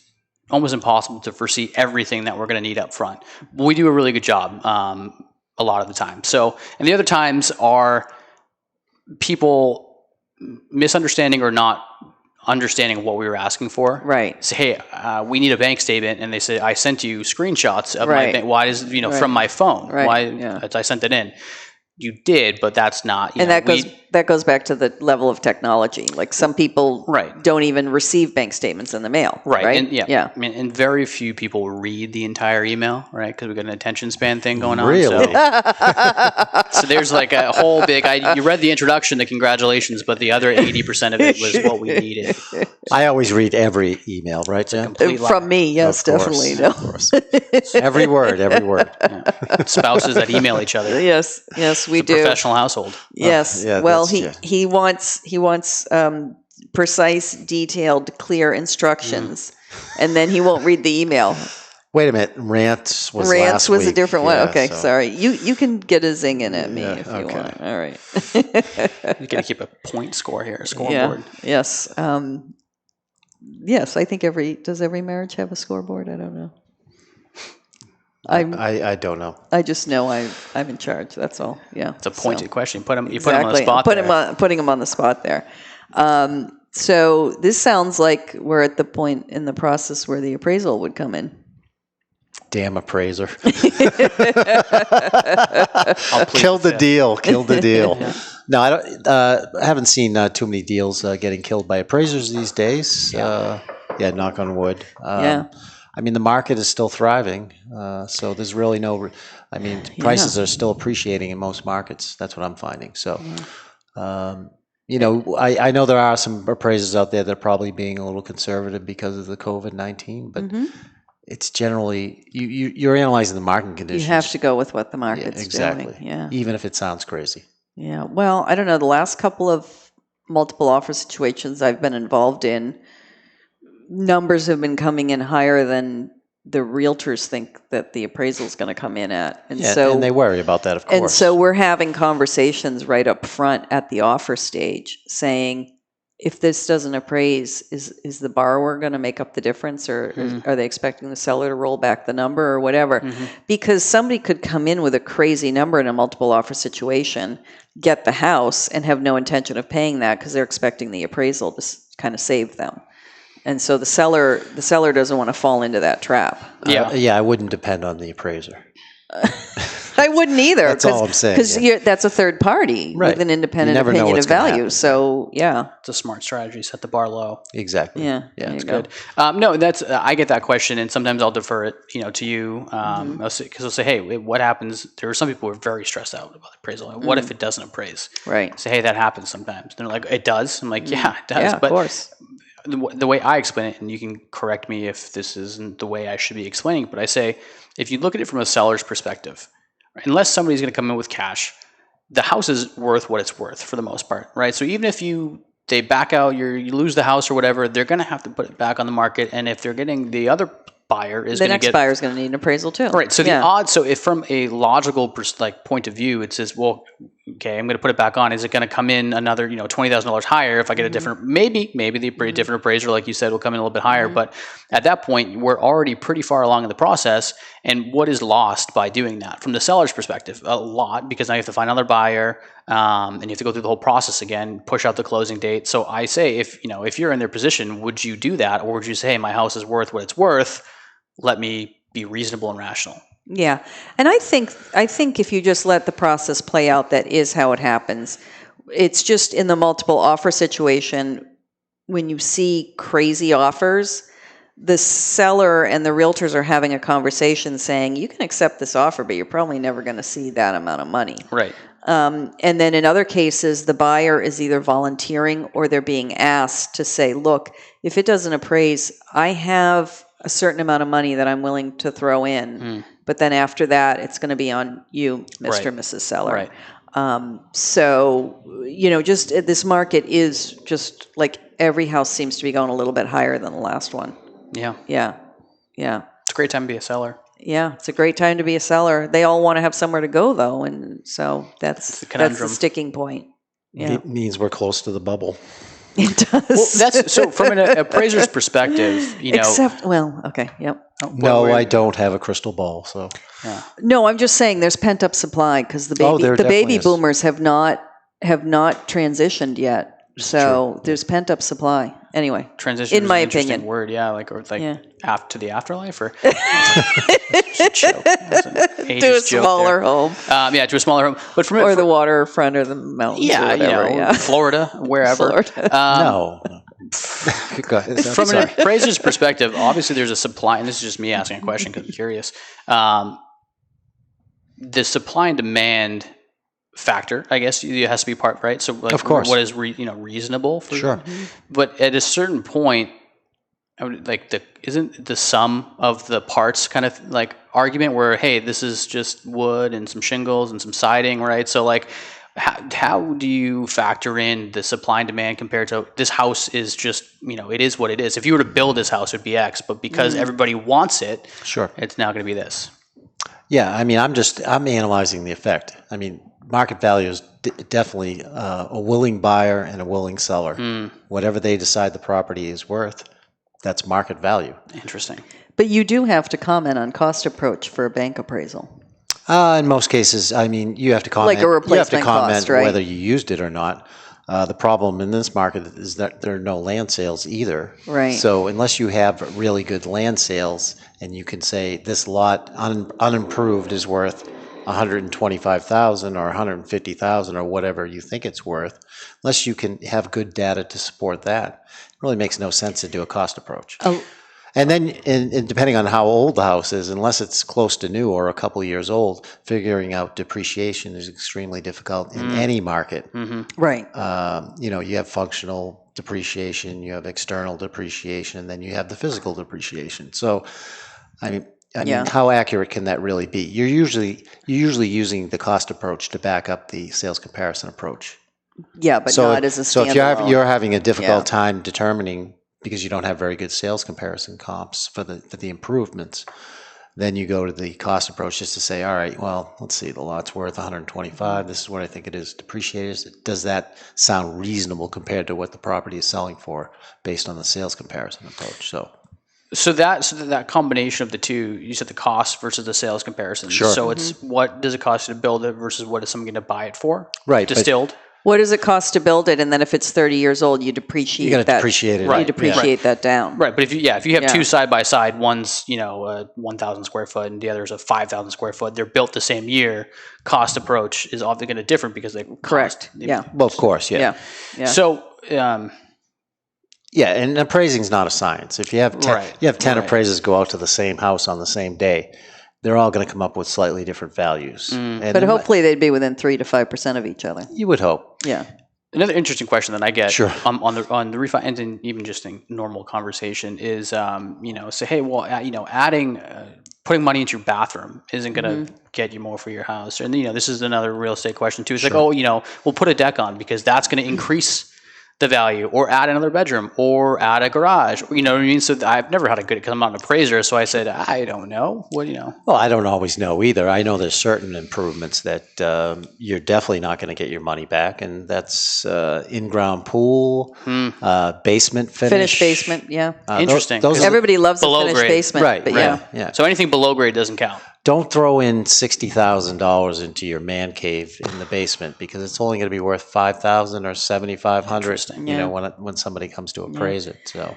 [SPEAKER 5] almost impossible to foresee everything that we're going to need up front. But we do a really good job a lot of the time. So, and the other times are people misunderstanding or not understanding what we were asking for.
[SPEAKER 3] Right.
[SPEAKER 5] Say, hey, we need a bank statement, and they say, I sent you screenshots of my bank. Why is from my phone? Why I sent it in? You did, but that's not.
[SPEAKER 3] And that goes back to the level of technology. Like some people don't even receive bank statements in the mail. Right.
[SPEAKER 5] And I mean, and very few people read the entire email, right? Because we got an attention span thing going on.
[SPEAKER 4] Really?
[SPEAKER 5] So there's like a whole big. You read the introduction, the congratulations, but the other 80% of it was what we needed.
[SPEAKER 4] I always read every email, right, Jen?
[SPEAKER 3] From me, yes, definitely. No.
[SPEAKER 4] Of course. Every word.
[SPEAKER 5] Yeah. Spouses that email each other.
[SPEAKER 3] Yes, we do.
[SPEAKER 5] Professional household.
[SPEAKER 3] Yes. Well, he wants precise, detailed, clear instructions, and then he won't read the email.
[SPEAKER 4] Wait a minute, rants was last
[SPEAKER 3] was
[SPEAKER 4] week.
[SPEAKER 3] A different one. Okay, sorry. You can get a zing in at me if you want. All right.
[SPEAKER 5] You got to keep a point score here, a scoreboard.
[SPEAKER 3] Yeah. Yes. Yes, I think does every marriage have a scoreboard? I don't know.
[SPEAKER 4] I don't know.
[SPEAKER 3] I just know I'm in charge. That's all. Yeah.
[SPEAKER 5] It's a pointed question. Put him on the spot.
[SPEAKER 3] Putting him on the spot there. So this sounds like we're at the point in the process where the appraisal would come in.
[SPEAKER 4] Damn appraiser. Killed the deal. Yeah. No, I haven't seen too many deals getting killed by appraisers these days. Knock on wood. I mean, the market is still thriving, so there's really prices are still appreciating in most markets. That's what I'm finding. So, I know there are some appraisers out there that are probably being a little conservative because of the COVID-19, but it's generally, you're analyzing the market conditions.
[SPEAKER 3] You have to go with what the market's
[SPEAKER 4] doing.
[SPEAKER 3] Yeah.
[SPEAKER 4] Even if it sounds crazy.
[SPEAKER 3] Yeah. Well, I don't know. The last couple of multiple offer situations I've been involved in, numbers have been coming in higher than the realtors think that the appraisal is going to come in at. And
[SPEAKER 4] and they worry about that, of course.
[SPEAKER 3] And so we're having conversations right up front at the offer stage saying, if this doesn't appraise, is the borrower going to make up the difference, or are they expecting the seller to roll back the number or whatever? Because somebody could come in with a crazy number in a multiple offer situation, get the house, and have no intention of paying that because they're expecting the appraisal to kind of save them. And so the seller doesn't want to fall into that trap.
[SPEAKER 4] Yeah, I wouldn't depend on the appraiser.
[SPEAKER 3] I wouldn't either.
[SPEAKER 4] That's all I'm saying.
[SPEAKER 3] Because that's a third party with an independent opinion of value. So, it's
[SPEAKER 5] a smart strategy. Set the bar low.
[SPEAKER 4] Exactly.
[SPEAKER 3] Yeah,
[SPEAKER 5] that's good. No, I get that question, and sometimes I'll defer it, to you, because I'll say, hey, what happens? There are some people who are very stressed out about appraisal. What if it doesn't appraise?
[SPEAKER 3] Right.
[SPEAKER 5] Say, hey, that happens sometimes. They're like, it does. I'm like, yeah, it does.
[SPEAKER 3] Yeah,
[SPEAKER 5] but
[SPEAKER 3] of course.
[SPEAKER 5] The way I explain it, and you can correct me if this isn't the way I should be explaining, but I say, if you look at it from a seller's perspective, unless somebody's going to come in with cash, the house is worth what it's worth for the most part, right? So even if they back out, you lose the house or whatever, they're going to have to put it back on the market. And if they're getting the other buyer is going to get...
[SPEAKER 3] The next buyer is going to need an appraisal too.
[SPEAKER 5] Right. So the odds, so if from a logical point of view, it says, well, okay, I'm going to put it back on. Is it going to come in another, $20,000 higher if I get a different, maybe the different appraiser, like you said, will come in a little bit higher. But at that point, we're already pretty far along in the process. And what is lost by doing that? From the seller's perspective, a lot, because now you have to find another buyer, and you have to go through the whole process again, push out the closing date. So I say, if you're in their position, would you do that? Or would you say, hey, my house is worth what it's worth? Let me be reasonable and rational.
[SPEAKER 3] Yeah. And I think if you just let the process play out, that is how it happens. It's just in the multiple offer situation, when you see crazy offers, the seller and the realtors are having a conversation saying, you can accept this offer, but you're probably never going to see that amount of money.
[SPEAKER 5] Right.
[SPEAKER 3] And then in other cases, the buyer is either volunteering or they're being asked to say, look, if it doesn't appraise, I have a certain amount of money that I'm willing to throw in. But then after that, it's going to be on you, Mr. and Mrs. Seller.
[SPEAKER 5] Right.
[SPEAKER 3] So, just this market is just like every house seems to be going a little bit higher than the last one.
[SPEAKER 5] Yeah.
[SPEAKER 3] Yeah. Yeah.
[SPEAKER 5] It's a great time to be a seller.
[SPEAKER 3] Yeah, it's a great time to be a seller. They all want to have somewhere to go, though, and so that's the sticking point. Yeah.
[SPEAKER 4] It means we're close to the bubble.
[SPEAKER 3] It does.
[SPEAKER 5] Well, that's so from an appraiser's perspective,
[SPEAKER 3] okay, yep.
[SPEAKER 4] I don't have a crystal ball, so.
[SPEAKER 5] Yeah.
[SPEAKER 3] No, I'm just saying there's pent up supply because the baby boomers have not transitioned yet. So there's pent up supply. Anyway,
[SPEAKER 5] transition
[SPEAKER 3] in my
[SPEAKER 5] is an interesting
[SPEAKER 3] opinion.
[SPEAKER 5] word, to the afterlife, or
[SPEAKER 3] to a smaller home.
[SPEAKER 5] To a smaller home, but from
[SPEAKER 3] the waterfront or the mountains, or whatever,
[SPEAKER 5] Florida, wherever.
[SPEAKER 4] No. Go ahead.
[SPEAKER 5] From an appraiser's perspective, obviously there's a supply, and this is just me asking a question because I'm curious. The supply and demand factor, I guess, it has to be part, right? So,
[SPEAKER 4] of course,
[SPEAKER 5] what is reasonable for
[SPEAKER 4] sure.
[SPEAKER 5] But at a certain point, isn't the sum of the parts kind of like argument where, hey, this is just wood and some shingles and some siding, right? So how do you factor in the supply and demand compared to this house is just, it is what it is. If you were to build this house, it'd be X, but because everybody wants it,
[SPEAKER 4] sure,
[SPEAKER 5] it's now going to be this.
[SPEAKER 4] Yeah, I'm analyzing the effect. Market value is definitely a willing buyer and a willing seller. Whatever they decide the property is worth, that's market value.
[SPEAKER 5] Interesting.
[SPEAKER 3] But you do have to comment on cost approach for a bank appraisal.
[SPEAKER 4] In most cases, you have to comment.
[SPEAKER 3] Like a replacement cost, right?
[SPEAKER 4] Whether you used it or not. The problem in this market is that there are no land sales either.
[SPEAKER 3] Right.
[SPEAKER 4] So unless you have really good land sales and you can say this lot unimproved is worth $125,000 or $150,000 or whatever you think it's worth, unless you can have good data to support that, it really makes no sense to do a cost approach.
[SPEAKER 3] Oh.
[SPEAKER 4] And then, and depending on how old the house is, unless it's close to new or a couple of years old, figuring out depreciation is extremely difficult in any market.
[SPEAKER 5] Mm-hmm.
[SPEAKER 3] Right.
[SPEAKER 4] You have functional depreciation, you have external depreciation, and then you have the physical depreciation. So, I mean, how accurate can that really be? You're usually using the cost approach to back up the sales comparison approach.
[SPEAKER 3] Yeah, but not as a standalone.
[SPEAKER 4] So if you're having a difficult time determining, because you don't have very good sales comparison comps for the improvements, Then you go to the cost approach just to say, all right, well, let's see, the lot's worth 125. This is what I think it is depreciated. Does that sound reasonable compared to what the property is selling for based on the sales comparison approach?
[SPEAKER 5] So that combination of the two, you said the cost versus the sales comparison.
[SPEAKER 4] Sure.
[SPEAKER 5] So it's what does it cost you to build it versus what is someone going to buy it for?
[SPEAKER 4] Right.
[SPEAKER 5] Distilled.
[SPEAKER 3] What does it cost to build it? And then if it's 30 years old, you depreciate that.
[SPEAKER 4] You got to depreciate it.
[SPEAKER 3] You depreciate that down.
[SPEAKER 5] Right. But if you have two side by side, one's 1,000 square foot and the other's a 5,000 square foot. They're built the same year. Cost approach is often going to differ because they
[SPEAKER 3] correct. Yeah.
[SPEAKER 4] Well, of course. Yeah.
[SPEAKER 5] So.
[SPEAKER 4] Yeah, and appraising is not a science. If you have 10 appraisers go out to the same house on the same day, they're all going to come up with slightly different values.
[SPEAKER 3] But hopefully they'd be within 3 to 5% of each other.
[SPEAKER 4] You would hope.
[SPEAKER 3] Yeah.
[SPEAKER 5] Another interesting question that I get on the refi and even just in normal conversation is say, hey, well, adding putting money into your bathroom isn't going to get you more for your house. And this is another real estate question too. It's like, we'll put a deck on because that's going to increase the value, or add another bedroom, or add a garage. You know what I mean? So I've never had a good, because I'm not an appraiser, so I said, I don't know. What do you know?
[SPEAKER 4] Well, I don't always know either. I know there's certain improvements that you're definitely not going to get your money back, and that's in-ground pool, basement finish.
[SPEAKER 3] Finished basement, yeah.
[SPEAKER 5] Interesting.
[SPEAKER 3] Everybody loves a finished
[SPEAKER 5] grade.
[SPEAKER 3] basement.
[SPEAKER 4] Right,
[SPEAKER 3] but
[SPEAKER 4] yeah.
[SPEAKER 5] So anything below grade doesn't count.
[SPEAKER 4] Don't throw in $60,000 into your man cave in the basement because it's only going to be worth $5,000 or $7,500. When somebody comes to appraise it. So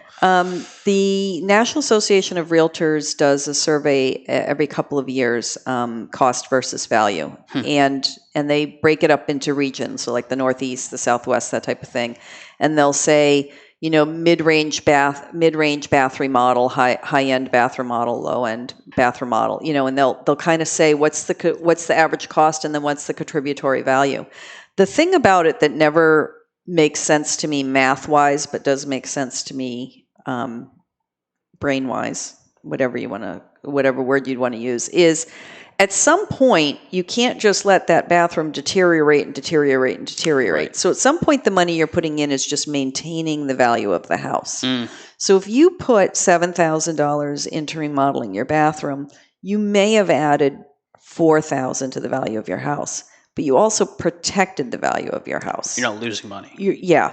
[SPEAKER 3] the National Association of Realtors does a survey every couple of years, cost versus value, and they break it up into regions, so like the Northeast, the Southwest, that type of thing, and they'll say, mid-range bath remodel, high-end bath remodel, low-end bath remodel, and they'll kind of say what's the average cost and then what's the contributory value. The thing about it that never makes sense to me math-wise, but does make sense to me brain-wise, whatever word you'd want to use, is at some point, you can't just let that bathroom deteriorate. Right. So at some point, the money you're putting in is just maintaining the value of the house. So if you put $7,000 into remodeling your bathroom, you may have added $4,000 to the value of your house, but you also protected the value of your house.
[SPEAKER 5] You're not losing money.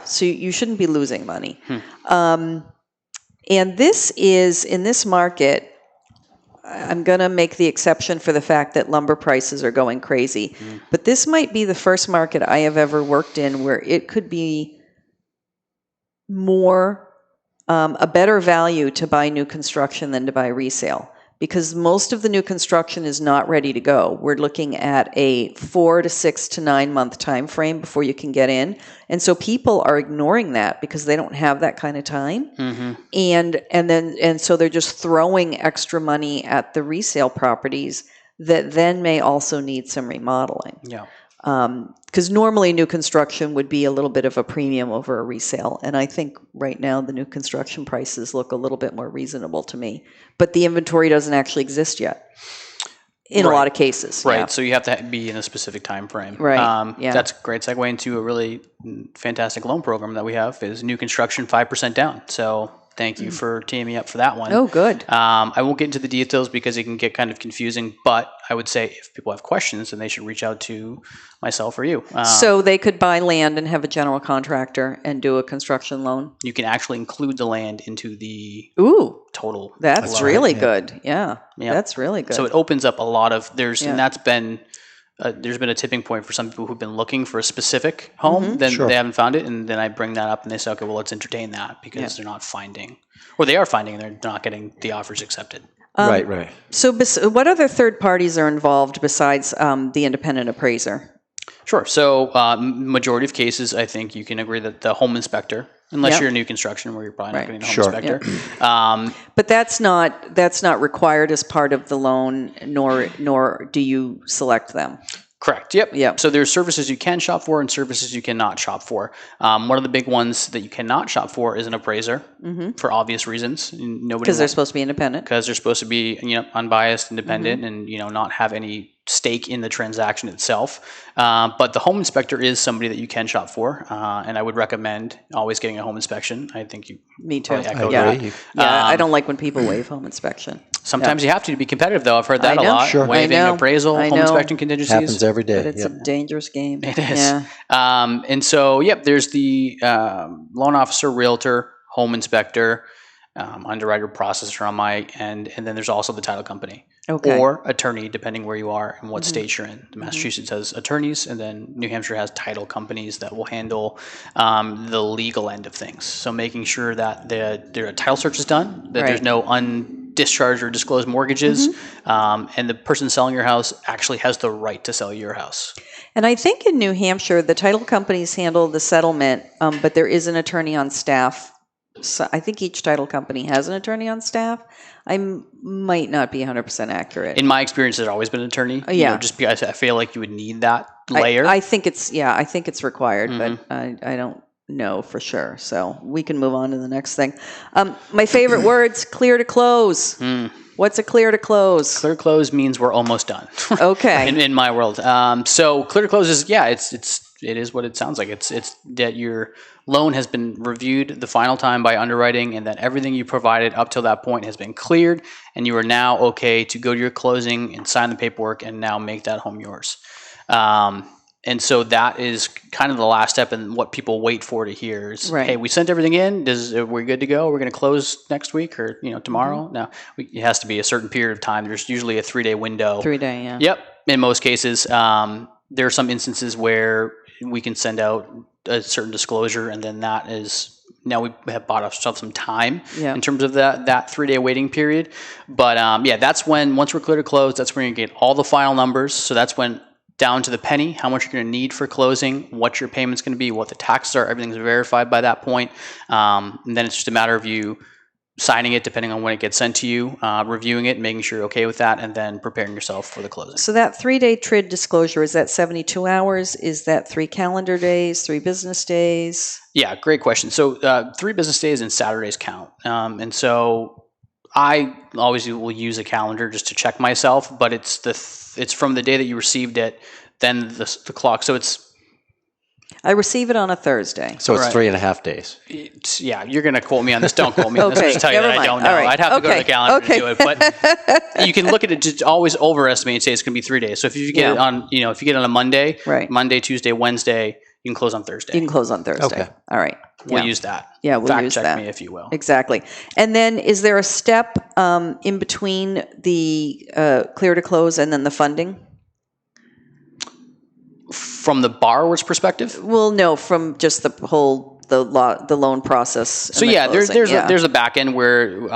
[SPEAKER 3] So you shouldn't be losing money. And this is, in this market, I'm going to make the exception for the fact that lumber prices are going crazy. But this might be the first market I have ever worked in where it could be more, a better value to buy new construction than to buy resale. Because most of the new construction is not ready to go. We're looking at a 4 to 6 to 9 month time frame before you can get in. And so people are ignoring that because they don't have that kind of time. And so they're just throwing extra money at the resale properties that then may also need some remodeling.
[SPEAKER 5] Yeah.
[SPEAKER 3] Because normally new construction would be a little bit of a premium over a resale. And I think right now the new construction prices look a little bit more reasonable to me. But the inventory doesn't actually exist yet in a lot of cases.
[SPEAKER 5] Right.
[SPEAKER 3] Yeah.
[SPEAKER 5] So you have to be in a specific time frame.
[SPEAKER 3] Right.
[SPEAKER 5] That's a great segue into a really fantastic loan program that we have is new construction 5% down. So thank you for teeing me up for that one.
[SPEAKER 3] Oh, good.
[SPEAKER 5] I won't get into the details because it can get kind of confusing, but I would say if people have questions, then they should reach out to myself or you.
[SPEAKER 3] So they could buy land and have a general contractor and do a construction loan?
[SPEAKER 5] You can actually include the land into the total.
[SPEAKER 3] That's
[SPEAKER 5] loan.
[SPEAKER 3] really good. Yeah. That's really good.
[SPEAKER 5] So it opens up a lot of, and that's been, there's been a tipping point for some people who've been looking for a specific home, then they haven't found it, and then I bring that up and they say, okay, well, let's entertain that because they're not finding, or they are finding and they're not getting the offers accepted.
[SPEAKER 4] Right.
[SPEAKER 3] So what other third parties are involved besides the independent appraiser?
[SPEAKER 5] Sure. So majority of cases, I think you can agree that the home inspector, unless you're a new construction where you're probably not getting a home inspector.
[SPEAKER 3] But that's not required as part of the loan, nor do you select them.
[SPEAKER 5] Correct. Yep. So there's services you can shop for and services you cannot shop for. One of the big ones that you cannot shop for is an appraiser for obvious reasons.
[SPEAKER 3] Because they're supposed to be independent.
[SPEAKER 5] Because they're supposed to be unbiased, independent, and not have any stake in the transaction itself. But the home inspector is somebody that you can shop for, and I would recommend always getting a home inspection. I think you.
[SPEAKER 3] Me too.
[SPEAKER 5] Echo
[SPEAKER 3] Yeah,
[SPEAKER 5] that.
[SPEAKER 3] I don't like when people waive home inspection.
[SPEAKER 5] Sometimes you have to be competitive, though. I've heard that
[SPEAKER 3] I
[SPEAKER 5] a
[SPEAKER 3] know.
[SPEAKER 5] lot.
[SPEAKER 4] Sure.
[SPEAKER 5] Waiving
[SPEAKER 3] I know.
[SPEAKER 5] appraisal,
[SPEAKER 3] I
[SPEAKER 5] home
[SPEAKER 3] know.
[SPEAKER 5] inspection contingencies.
[SPEAKER 4] Happens every day.
[SPEAKER 3] But it's a dangerous game.
[SPEAKER 5] It is.
[SPEAKER 3] Yeah.
[SPEAKER 5] And so, there's the loan officer, realtor, home inspector, underwriter, processor on my end, and then there's also the title company or attorney, depending where you are and what state you're in. Massachusetts has attorneys, and then New Hampshire has title companies that will handle the legal end of things. So making sure that the title search is done, that there's no undischarged or disclosed mortgages, and the person selling your house actually has the right to sell your house.
[SPEAKER 3] And I think in New Hampshire, the title companies handle the settlement, but there is an attorney on staff. So I think each title company has an attorney on staff. I might not be 100% accurate.
[SPEAKER 5] In my experience, there's always been an attorney. Just because I feel like you would need that layer.
[SPEAKER 3] I think it's required, but I don't know for sure. So we can move on to the next thing. My favorite words, clear to close. What's a clear to close?
[SPEAKER 5] Clear to close means we're almost done.
[SPEAKER 3] Okay.
[SPEAKER 5] in my world. So clear to close is, it is what it sounds like. It's that your loan has been reviewed the final time by underwriting, and that everything you provided up till that point has been cleared, and you are now okay to go to your closing and sign the paperwork and now make that home yours. And so that is kind of the last step, and what people wait for to hear is, hey, we sent everything in. We're good to go. We're going to close next week or tomorrow. No, it has to be a certain period of time. There's usually a 3-day window.
[SPEAKER 3] 3-day, yeah.
[SPEAKER 5] Yep. In most cases, there are some instances where we can send out a certain disclosure, and then that is, now we have bought ourselves some time in terms of that 3-day waiting period. But that's when, once we're clear to close, that's when you get all the final numbers. So that's when, down to the penny, how much you're going to need for closing, what your payment's going to be, what the taxes are, everything's verified by that point. And then it's just a matter of you signing it, depending on when it gets sent to you, reviewing it, making sure you're okay with that, and then preparing yourself for the closing.
[SPEAKER 3] So that 3-day TRID disclosure, is that 72 hours? Is that 3 calendar days, 3 business days? Yeah,
[SPEAKER 5] great question. So 3 business days and Saturdays count. And so I always will use a calendar just to check myself, but it's from the day that you received it, then the clock. So
[SPEAKER 3] I receive it on a Thursday.
[SPEAKER 4] So it's 3.5 days.
[SPEAKER 5] You're going to quote me on this. Don't quote me on this. I'll just tell you that I don't know. Right. I'd have to go to the calendar to do it. But you can look at it, just always overestimate and say it's going to be 3 days. So if you get it on, if you get it on a Monday, Monday, Tuesday, Wednesday, you can close on Thursday.
[SPEAKER 3] You can close on Thursday. Okay. All right.
[SPEAKER 5] We'll use that.
[SPEAKER 3] Yeah, we'll
[SPEAKER 5] fact
[SPEAKER 3] use
[SPEAKER 5] check
[SPEAKER 3] that.
[SPEAKER 5] me, if you will.
[SPEAKER 3] Exactly. And then is there a step in between the clear to close and then the funding?
[SPEAKER 5] From the borrower's perspective?
[SPEAKER 3] Well, no, from just the whole the loan process.
[SPEAKER 5] So there's a back end where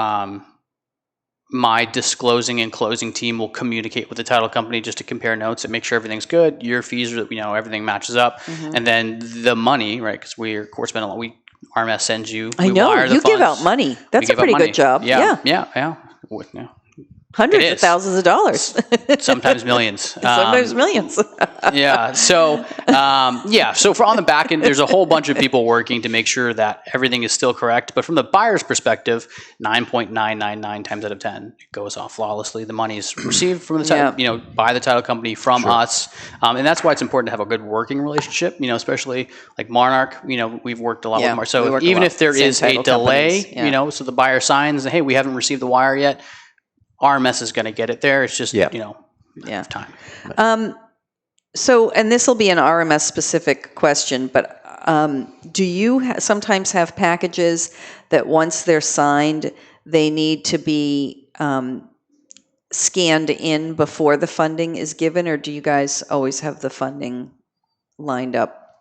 [SPEAKER 5] my disclosing and closing team will communicate with the title company just to compare notes and make sure everything's good. Your fees are, everything matches up, and then the money, right? Because we're correspondent. RMS sends you.
[SPEAKER 3] I know you give out money. That's a pretty good job.
[SPEAKER 5] Yeah.
[SPEAKER 3] Hundreds of thousands of dollars.
[SPEAKER 5] Sometimes millions.
[SPEAKER 3] Sometimes millions.
[SPEAKER 5] Yeah. So, So on the back end, there's a whole bunch of people working to make sure that everything is still correct. But from the buyer's perspective, 9.999 times out of 10, it goes off flawlessly. The money is received from the title, by the title company from us, and that's why it's important to have a good working relationship. Especially like Monarch. We've worked a lot with Monarch. So even if there is a delay, so the buyer signs, hey, we haven't received the wire yet. RMS is going to get it there. It's just, time.
[SPEAKER 3] So, and this will be an RMS specific question, but do you sometimes have packages that once they're signed, they need to be scanned in before the funding is given, or do you guys always have the funding lined up?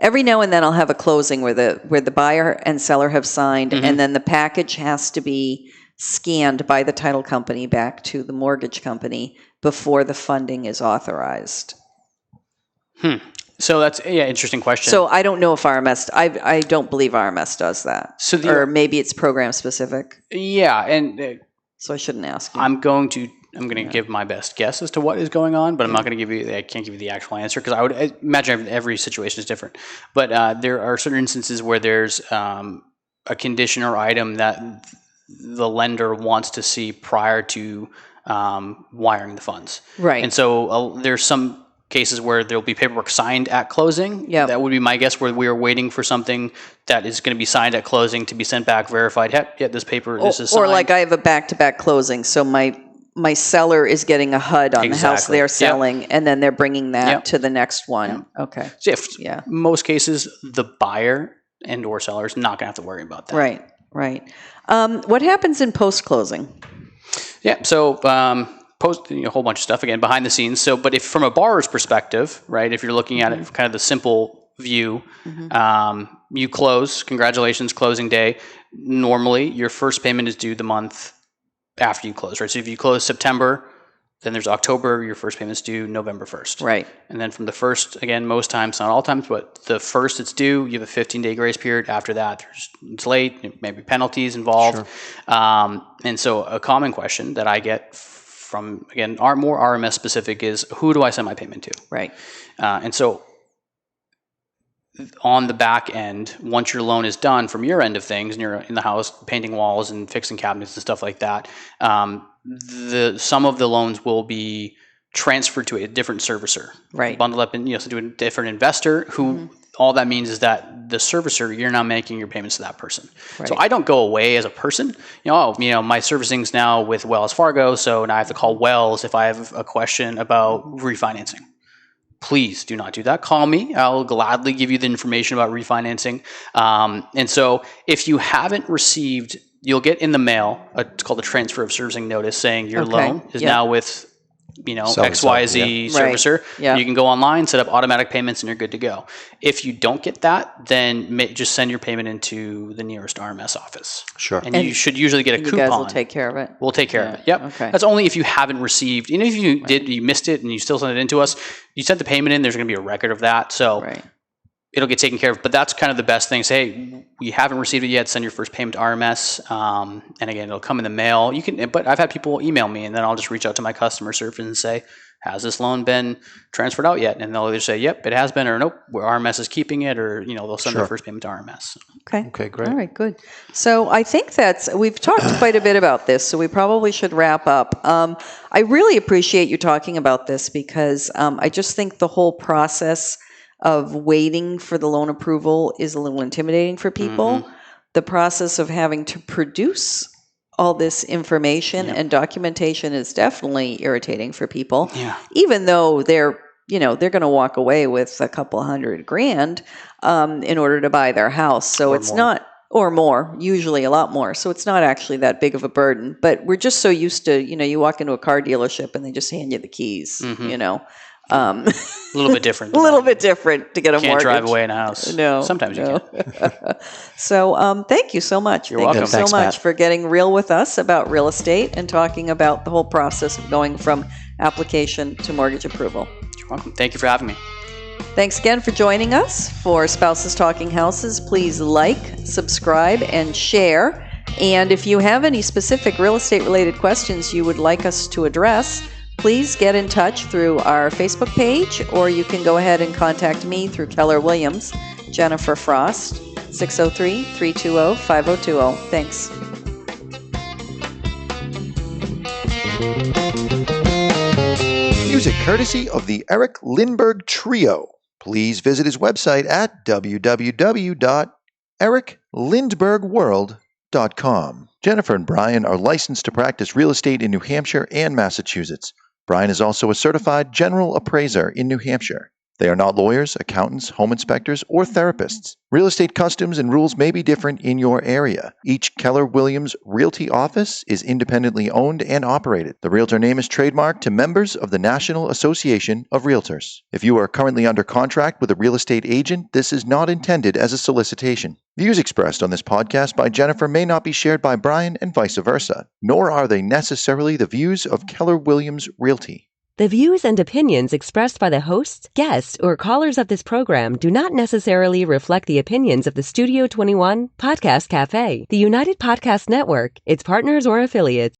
[SPEAKER 3] Every now and then I'll have a closing where the buyer and seller have signed, and then the package has to be scanned by the title company back to the mortgage company before the funding is authorized.
[SPEAKER 5] So that's interesting question.
[SPEAKER 3] So I don't know if RMS, I don't believe RMS does that. Or maybe it's program specific.
[SPEAKER 5] Yeah, and
[SPEAKER 3] so I shouldn't ask you.
[SPEAKER 5] I'm going to give my best guess as to what is going on, but I'm not going to I can't give you the actual answer because I would imagine every situation is different. But there are certain instances where there's a condition or item that the lender wants to see prior to wiring the funds.
[SPEAKER 3] Right.
[SPEAKER 5] And so there's some cases where there'll be paperwork signed at closing.
[SPEAKER 3] Yep.
[SPEAKER 5] That would be my guess, where we are waiting for something that is going to be signed at closing to be sent back, verified. Yeah, this paper, this is signed.
[SPEAKER 3] Or like I have a back-to-back closing, so my seller is getting a HUD on the house they're selling, and then they're bringing that to the next one. Yep. Okay.
[SPEAKER 5] So most cases, the buyer and or seller is not going to have to worry about that.
[SPEAKER 3] Right. What happens in post-closing?
[SPEAKER 5] Yeah, so post a whole bunch of stuff, again, behind the scenes. So, but if from a borrower's perspective, right, if you're looking at it from kind of the simple view, you close, congratulations, closing day. Normally, your first payment is due the month after you close, right? So if you close September, then there's October, your first payment's due November 1st.
[SPEAKER 3] Right.
[SPEAKER 5] And then from the first, again, most times, not all times, but the first it's due, you have a 15-day grace period. After that, it's late, maybe penalties involved. Sure. And so a common question that I get from, again, more RMS specific is, who do I send my payment to?
[SPEAKER 3] Right.
[SPEAKER 5] And so on the back end, once your loan is done from your end of things, and you're in the house painting walls and fixing cabinets and stuff like that, some of the loans will be transferred to a different servicer,
[SPEAKER 3] right?
[SPEAKER 5] Bundled up to a different investor. Who all that means is that the servicer, you're now making your payments to that person. Right. So I don't go away as a person. My servicing's now with Wells Fargo, so now I have to call Wells if I have a question about refinancing. Please do not do that. Call me. I'll gladly give you the information about refinancing. And so if you haven't received, you'll get in the mail, it's called a transfer of servicing notice, saying your loan is now with XYZ servicer.
[SPEAKER 3] Right.
[SPEAKER 5] You can go online, set up automatic payments, and you're good to go. If you don't get that, then just send your payment into the nearest RMS office.
[SPEAKER 4] Sure.
[SPEAKER 5] And you should usually get a coupon.
[SPEAKER 3] You guys will take care of it.
[SPEAKER 5] We'll take care of it. Yep.
[SPEAKER 3] Okay.
[SPEAKER 5] That's only if you haven't received. If you missed it and you still sent it in to us, you sent the payment in, there's going to be a record of that. So it'll get taken care of. But that's kind of the best thing. Say, hey, we haven't received it yet. Send your first payment to RMS. And again, it'll come in the mail. But I've had people email me, and then I'll just reach out to my customer service and say, has this loan been transferred out yet? And they'll either say, yep, it has been, or nope, RMS is keeping it, or they'll send their first payment to RMS.
[SPEAKER 3] Okay,
[SPEAKER 4] great.
[SPEAKER 3] All right, good. So I think we've talked quite a bit about this, so we probably should wrap up. I really appreciate you talking about this, because I just think the whole process of waiting for the loan approval is a little intimidating for people. The process of having to produce all this information and documentation is definitely irritating for people. Yeah. Even though they're going to walk away with a couple $100,000 in order to buy their house. So it's not, or more, usually a lot more. So it's not actually that big of a burden. But we're just so used to, you walk into a car dealership and they just hand you the keys,
[SPEAKER 5] a little bit different.
[SPEAKER 3] A little bit different to get a mortgage.
[SPEAKER 5] Can't drive away in a house.
[SPEAKER 3] No.
[SPEAKER 5] Sometimes you can.
[SPEAKER 3] So thank you so much.
[SPEAKER 5] You're welcome.
[SPEAKER 3] Thank you so much for getting real with us about real estate and talking about the whole process of going from application to mortgage approval.
[SPEAKER 5] You're welcome. Thank you for having me.
[SPEAKER 3] Thanks again for joining us for Spouses Talking Houses. Please like, subscribe, and share. And if you have any specific real estate related questions you would like us to address, please get in touch through our Facebook page, or you can go ahead and contact me through Keller Williams, Jennifer Frost, 603-320-5020. Thanks.
[SPEAKER 2] Music courtesy of the Eric Lindbergh Trio. Please visit his website at www.ericlindberghworld.com. Jennifer and Brian are licensed to practice real estate in New Hampshire and Massachusetts. Brian is also a certified general appraiser in New Hampshire. They are not lawyers, accountants, home inspectors, or therapists. Real estate customs and rules may be different in your area. Each Keller Williams Realty office is independently owned and operated. The realtor name is trademarked to members of the National Association of Realtors. If you are currently under contract with a real estate agent, this is not intended as a solicitation. Views expressed on this podcast by Jennifer may not be shared by Brian and vice versa, nor are they necessarily the views of Keller Williams Realty.
[SPEAKER 1] The views and opinions expressed by the hosts, guests, or callers of this program do not necessarily reflect the opinions of the Studio 21 Podcast Café, the United Podcast Network, its partners, or affiliates.